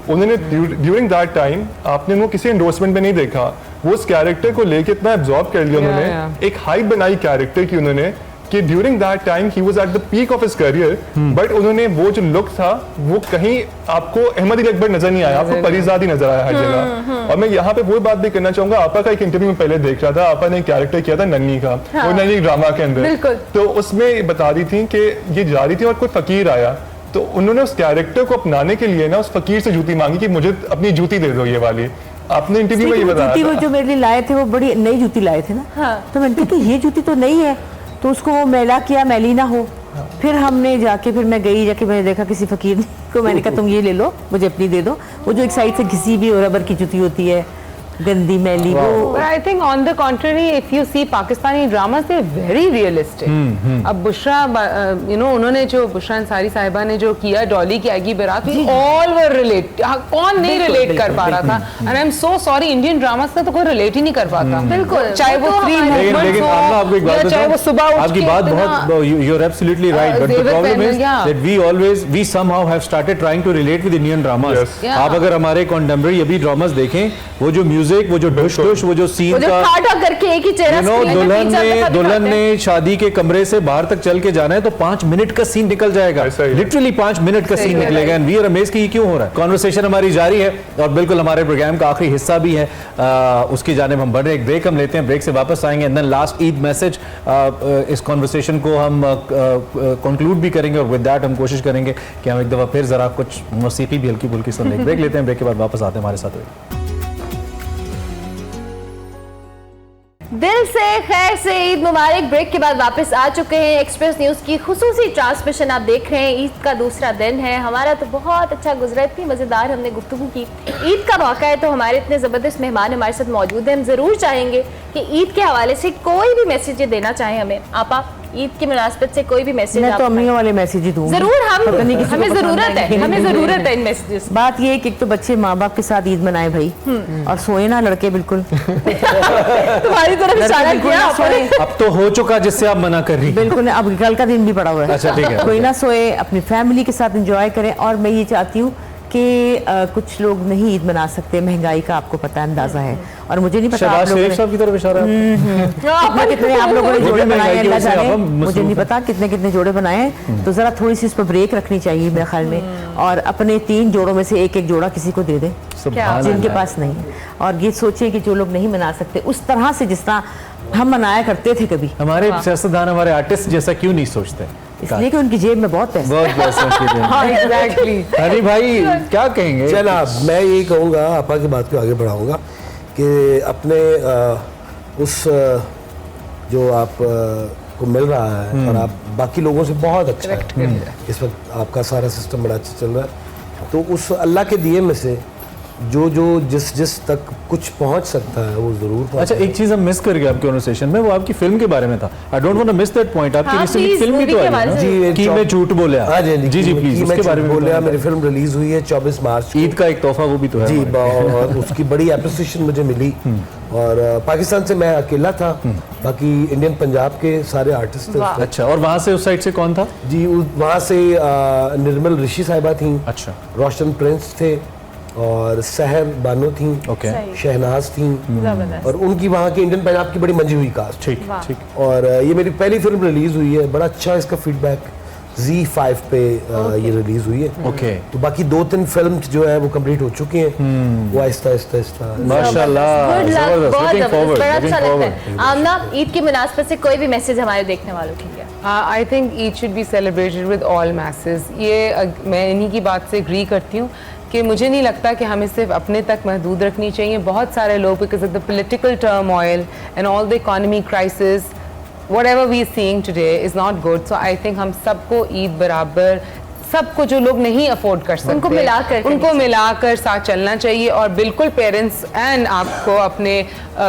उन्होंने ड्यूरिंग दैट टाइम आपने उनको किसी एंडोर्समेंट में नहीं देखा, वो उस कैरेक्टर को लेके इतना एब्जॉर्ब कर लिया उन्होंने, एक हाइप बनाई कैरेक्टर की उन्होंने कि during that time he was at the peak of his career, but उन्होंने वो जो लुक था वो कहीं आपको अहमद अली अकबर नजर नहीं आया, आपको परिजात ही नजर आया हर जगह। और मैं यहाँ पे वो बात भी करना चाहूंगा, आपा का एक इंटरव्यू में पहले देख रहा था, आपा ने एक कैरेक्टर किया था नन्नी का, वो नन्नी ड्रामा के अंदर, तो उसमें बता रही थी कि ये जा रही थी और कोई फकीर आया, तो उन्होंने उस कैरेक्टर को अपनाने के लिए ना उस फकीर से जूती मांगी कि मुझे अपनी जूती दे दो ये वाली। आपने इंटरव्यू में ये बताया जूती वो था। जो मेरे लिए लाए थे वो बड़ी नई जूती लाए थे ना, तो मैंने कहा कि ये जूती तो नई है, तो उसको वो मैला किया, मैली ना हो। फिर हमने जाके, फिर मैं गई, जाके मैंने देखा किसी फकीर को, मैंने कहा तुम ये ले लो, मुझे अपनी दे दो। वो जो एक साइड से घिसी भी रबर की जूती होती है, गंदी मैली, वो। But I think on the contrary, if you see Pakistani dramas, they're very realistic. अब बुशरा, उन्होंने जो बुशरा अंसारी साहिबा ने जो किया, डॉली की आएगी बारात, we all were relate. कौन नहीं रिलेट कर पा रहा था? And I'm so sorry, Indian dramas का तो कोई रिलेट ही नहीं कर पाता। बिल्कुल। चाहे वो Three Movements लेकिन आपको एक हो, बात या चाहे वो सुबह बताऊं, उठ आपकी के बात इतना- बहुत, you're absolutely right, but the David problem is Penman, yeah. that we somehow have started trying to relate with Indian dramas. Yes. Yeah. आप अगर हमारे contemporary अभी dramas देखें, वो जो म्यूजिक, वो जो ढुश वो जो सीन वो जो का, ठाठा करके एक ही चेहरा screen पे दुल्हन picture ने दिखाते दुल्हन हैं। ने शादी के कमरे से बाहर तक चल के जाना है तो 5 मिनट का सीन निकल जाएगा, ऐसा ही है। लिटरली 5 मिनट का सीन निकलेगा, एंड वी आर अमेज्ड कि ये क्यों हो रहा है। कॉन्वर्सेशन हमारी जारी है और बिल्कुल हमारे प्रोग्राम का आखिरी हिस्सा भी है, उसकी जानिब हम बढ़ रहे हैं। एक ब्रेक हम लेते हैं, ब्रेक से वापस आएंगे, and then last Eid message, इस कॉन्वर्सेशन को हम कंक्लूड भी करेंगे, और विद दैट हम कोशिश करेंगे कि हम एक दफा फिर जरा कुछ मौसीकी भी हल्की फुल्की सुन लें। ब्रेक लेते हैं, ब्रेक के बाद वापस आते हैं हमारे साथ। दिल से खैर से ईद मुबारक। ब्रेक के बाद वापस आ चुके हैं। एक्सप्रेस न्यूज़ की खुसूसी ट्रांसमिशन आप देख रहे हैं। ईद का दूसरा दिन है, हमारा तो बहुत अच्छा गुजरा, इतनी मज़ेदार हमने गुफ्तगू की। ईद का मौका है तो हमारे इतने ज़बरदस्त मेहमान हमारे साथ मौजूद हैं। हम ज़रूर चाहेंगे कि ईद के हवाले से कोई भी मैसेज देना चाहें हमें। आपा, ईद की मुनासबत से कोई भी मैसेज? मैं तो अम्मियों वाले मैसेज ही दूंगी जरूर, पता नहीं किसी को हमें पसंद ज़रूरत है, आएंगे। हमें ज़रूरत है इन मैसेजेस। बात ये है कि एक तो बच्चे माँ बाप के साथ ईद मनाए भाई, और सोए ना लड़के बिल्कुल। तुम्हारी तरफ इशारा बिल्कुल किया ना आपने। सोए, अब तो हो चुका जिससे आप मना कर रही हैं। बिल्कुल नहीं, अब कल का दिन भी पड़ा हुआ है। अच्छा, ठीक है। कोई ना सोए, अपनी फैमिली के साथ एंजॉय करें। और मैं ये चाहती हूँ कि कुछ लोग नहीं ईद मना सकते, महंगाई का आपको पता अंदाजा है, और मुझे नहीं पता आप शहबाज लोगों शरीफ ने साहब की तरफ इशारा है। कितने आप लोगों ने वो भी जोड़े बनाए महंगाई हैं, की अल्लाह वजह से जाने, अब हम मुझे मसरूफ नहीं पता कितने जोड़े बनाए हैं। तो जरा थोड़ी सी इस पर ब्रेक रखनी चाहिए मेरे ख्याल में, और अपने 3 जोड़ों में से एक जोड़ा किसी को दे दें सुभान जिनके अल्लाह। पास नहीं है। और ये सोचें कि जो लोग नहीं मना सकते उस तरह से जिस तरह हम मनाया करते थे कभी, हमारे सियासतदान, हमारे आर्टिस्ट जैसा क्यों नहीं सोचते? इसलिए कि उनकी जेब में बहुत पैसा। बहुत पैसा की देन। हाँ, exactly. हनी भाई क्या कहेंगे? जनाब, मैं यही कहूँगा, आपा की बात को आगे बढ़ाऊँगा कि अपने उस जो आप को मिल रहा है और आप बाकी लोगों से बहुत अच्छा है, इस वक्त आपका सारा सिस्टम बड़ा अच्छा चल रहा है, तो उस अल्लाह के दिए में से जो जिस तक कुछ पहुंच सकता है वो जरूर पहुंचे। अच्छा, एक चीज हम मिस कर गए आपके कन्वर्सेशन में, वो आपकी फिल्म के बारे में था। I don't want to miss that point. आपकी हाँ, रिसेंटली please, फिल्म भी movie तो के आई बारे है में। ना? कि मैं झूठ बोला। हाँ जी जी प्लीज, उसके बारे में बोलिया। बताएं। मेरी फिल्म रिलीज हुई है 24 मार्च को। ईद का एक तोहफा वो भी तो है जी, हमारे। और उसकी बड़ी एप्रिसिएशन मुझे मिली। और पाकिस्तान से मैं अकेला था, बाकी इंडियन पंजाब के सारे आर्टिस्ट थे। अच्छा, और वहाँ से उस साइड से कौन था? जी, वहाँ से निर्मल ऋषि साहिबा थी, अच्छा, रोशन प्रिंस थे, और सहर बानो थी, ओके, शहनाज थी, और उनकी वहाँ की इंडियन पंजाब की बड़ी मंजी हुई कास्ट। ठीक ठीक। और ये मेरी पहली फिल्म रिलीज हुई है, बड़ा अच्छा इसका फीडबैक Z5 पे ये रिलीज हुई है। ओके तो बाकी 2-3 फिल्म जो है वो कंप्लीट हो चुकी हैं, वो आहिस्ता आहिस्ता माशाल्लाह गुड लक, जबरदस्त बहुत लुकिंग जबरदस्त, फॉरवर्ड बड़ा लुकिंग अच्छा लगता फॉरवर्ड है। आमना, ईद की मुनासबत से कोई भी मैसेज हमारे देखने वालों के लिए? I think Eid should be celebrated with all masses. ये मैं इन्हीं की बात से एग्री करती हूँ कि मुझे नहीं लगता कि हमें सिर्फ अपने तक महदूद रखनी चाहिए। बहुत सारे लोग because of the political turmoil and all the economy crisis, whatever we are seeing today is not good. So I think हम सबको ईद बराबर, सबको जो लोग नहीं अफोर्ड कर सकते उनको मिलाकर साथ चलना चाहिए। और बिल्कुल पेरेंट्स एंड आपको अपने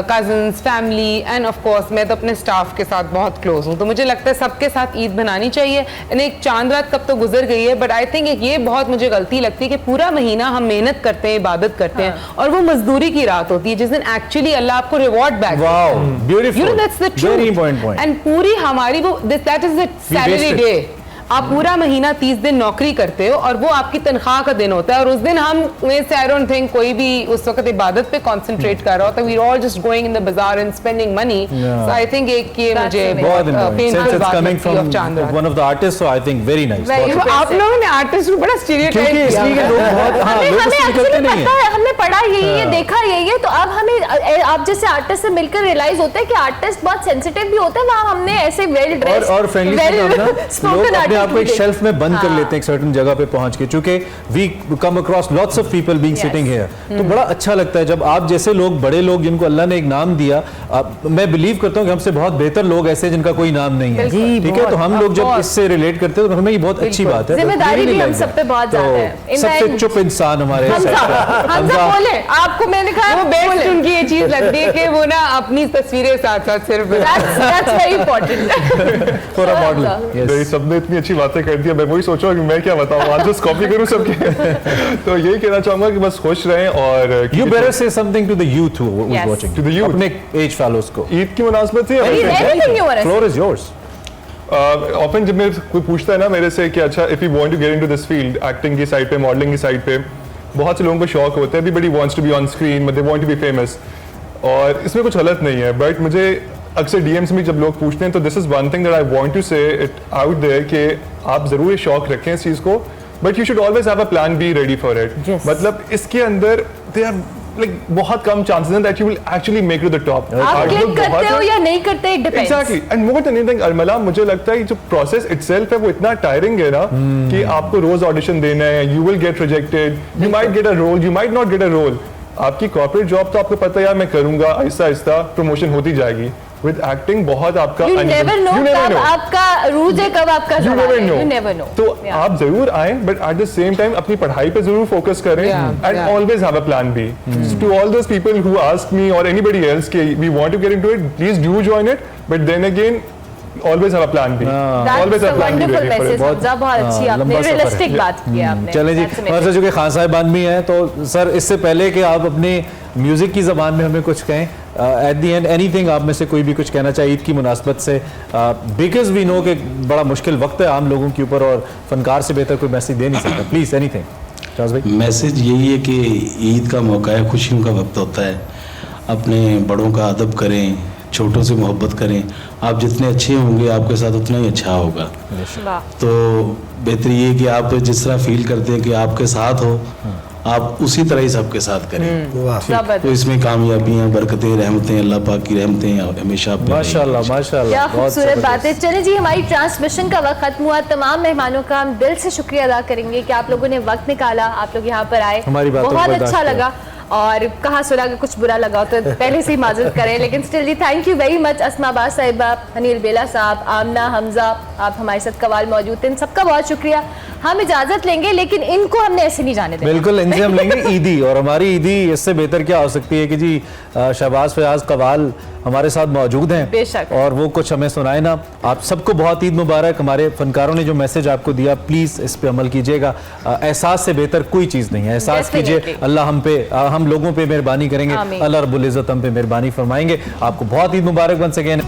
cousins, family end of course मैं तो अपने स्टाफ के साथ बहुत क्लोज हूँ, तो मुझे लगता है सबके साथ ईद बनानी चाहिए। एंड एक चांद रात कब तो गुजर गई है, बट आई थिंक एक ये बहुत मुझे गलती लगती है कि पूरा महीना हम मेहनत करते हैं, इबादत करते हैं, और वो मजदूरी की रात होती है जिस दिन एक्चुअली अल्लाह आपको रिवॉर्ड बैक देता है। Wow beautiful, You know, that's the truth. Very important point. And पूरी हमारी वो that is the salary wasted. day. आप पूरा महीना 30 दिन नौकरी करते हो और वो आपकी तनख्वाह का दिन होता है, और उस दिन हम में से आई डोंट थिंक कोई भी उस वक्त इबादत पे कंसंट्रेट कर रहा होता। We are all just going in the bazaar and spending money. So I think एक ये मुझे बहुत पेनफुल बात कमिंग लगती है from of Chand one of the artist, so I think very nice. आप लोगों ने आर्टिस्ट को बड़ा स्टीरियोटाइप क्योंकि किया इसलिए लोग बहुत हाँ हमें लोग हमें इससे एक्चुअली निकलते नहीं पता हैं। है, हमने पढ़ा यही है, देखा यही है, तो अब हमें आप जैसे आर्टिस्ट से मिलकर रियलाइज होता है कि आर्टिस्ट बहुत सेंसिटिव भी होता है। वहाँ हमने ऐसे वेल ड्रेस्ड और फ्रेंडली लोग अपने आप को एक शेल्फ में बंद कर लेते हैं एक सर्टेन जगह पे पहुंच के, चूंकि we come across lots of people being sitting here, तो बड़ा अच्छा लगता है जब आप जैसे लोग, बड़े लोग जिनको अल्लाह ने एक नाम दिया, मैं बिलीव करता हूँ कि हमसे बहुत बेहतर लोग ऐसे जिनका कोई नाम नहीं है, ठीक है, तो हम लोग जब इससे रिलेट करते हैं तो हमें ये बहुत अच्छी बात है। जिम्मेदारी भी हम सब पे बहुत ज्यादा है। सबसे चुप इंसान हमारे हमजा बोले आपको, मैंने कहा वो बेस्ट उनकी ये चीज लगती है कि वो ना अपनी तस्वीरें साथ साथ सिर्फ that's very important for a model. Yes, सबने इतनी अच्छी बातें कर दी, मैं वही सोच रहा हूँ कि मैं क्या बताऊँ, आज जस्ट कॉपी करूँ सबके। तो यही कहना चाहूंगा कि बस खुश रहें। और You better say something to the youth who is Yes. watching. To the youth. अपने एज fellows को। ईद की मुनासबत से anything you want to say. Floor is yours. Often जब मेरे कोई पूछता है ना मेरे से कि अच्छा if you want to get into this field, acting की साइड पे, मॉडलिंग की साइड पे, बहुत से लोगों को शौक होता है, everybody wants to be on screen, but they want to be famous, और इसमें कुछ गलत नहीं है। बट मुझे अक्सर डीएम्स में जब लोग पूछते हैं तो this is one thing that I want to say it out there कि आप जरूर ये शौक रखें इस चीज़ को, but you should always have a plan B ready for it. मतलब इसके अंदर दे आर लाइक बहुत कम चांसेस हैं that you will actually make to the top. आप क्लिक करते हो या नहीं करते, it depends. Exactly, and more than anything अरमला, मुझे लगता है जो प्रोसेस इटसेल्फ है वो इतना टायरिंग है ना कि आपको रोज ऑडिशन देना है, you will get rejected, you might get a role, you might not get a role. आपकी कॉर्पोरेट जॉब तो आपको पता है यार मैं करूंगा, आहिस्ता आहिस्ता प्रमोशन होती जाएगी। विद एक्टिंग बहुत आपका You never know कब आपका रूज है, कब आपका You सवाल never है। know. You never know. तो Yeah. आप जरूर आए, but at the same time अपनी पढ़ाई पे जरूर फोकस करें, and always have a plan B. To all those people who ask me और एनीबडी एल्स कि we want to get into it, please do join it, but then again always have a plan B. Always That's have a a plan B wonderful ready for message. it. Hamza बहुत अच्छी आपने लंबा सफर है। Realistic बात की है आपने। चलें जी, That's amazing. और सर चूंकि खान साहिबान भी हैं तो सर इससे पहले कि आप अपने म्यूजिक की ज़बान में हमें कुछ कहें, एट द एंड एनीथिंग आप में से कोई भी कुछ कहना चाहिए ईद की मुनासबत से, बिकॉज वी नो कि बड़ा मुश्किल वक्त है आम लोगों के ऊपर और फनकार से बेहतर कोई मैसेज दे नहीं सकता, प्लीज एनीथिंग। शाहज़ भाई, मैसेज यही है कि ईद का मौका है, खुशियों का वक्त होता है, अपने बड़ों का अदब करें, छोटों से मोहब्बत करें, आप जितने अच्छे होंगे आपके साथ उतना ही अच्छा होगा। वाह। तो बेहतर ये कि आप जिस तरह फील करते हैं कि आपके साथ हो, आप उसी तरह ही सबके साथ करें। जबरदस्त। तो इसमें कामयाबियाँ, बरकतें, रहमतें, अल्लाह पाक की रहमतें हमेशा आप पे रहें। माशाल्लाह माशाल्लाह, क्या बहुत खूबसूरत जबरदस्त। बात है। चलिए जी, हमारी ट्रांसमिशन का वक्त खत्म हुआ। तमाम मेहमानों का हम दिल से शुक्रिया अदा करेंगे कि आप लोगों ने वक्त निकाला, आप लोग यहाँ पर आए, हमारी बातों को बहुत बर्दाश्त अच्छा किया। लगा। और कहा सुना कि कुछ बुरा लगा तो पहले से ही माजरत करें, लेकिन स्टिल जी thank you very much. Asma बा साहिबा, अनिल बेला साहब, आमना, हमजा, आप हमारे साथ कवाल मौजूद थे, इन सबका बहुत शुक्रिया। हम इजाजत लेंगे, लेकिन इनको हमने ऐसे नहीं जाने देना। बिल्कुल, इनसे हम लेंगे ईदी, और हमारी ईदी इससे बेहतर क्या हो सकती है कि जी शहबाज फयाज कवाल हमारे साथ मौजूद हैं, बेशक, और वो कुछ हमें सुनाए ना। आप सबको बहुत ईद मुबारक। हमारे फनकारों ने जो मैसेज आपको दिया, प्लीज़ इस पे अमल कीजिएगा। एहसास से बेहतर कोई चीज़ नहीं है। एहसास कीजिए, Definitely. अल्लाह हम पे, हम लोगों पे मेहरबानी करेंगे, आमीन। अल्लाह रब्बुल इज़्ज़त हम पे मेहरबानी फरमाएंगे। आपको बहुत ईद मुबारक वंस अगेन।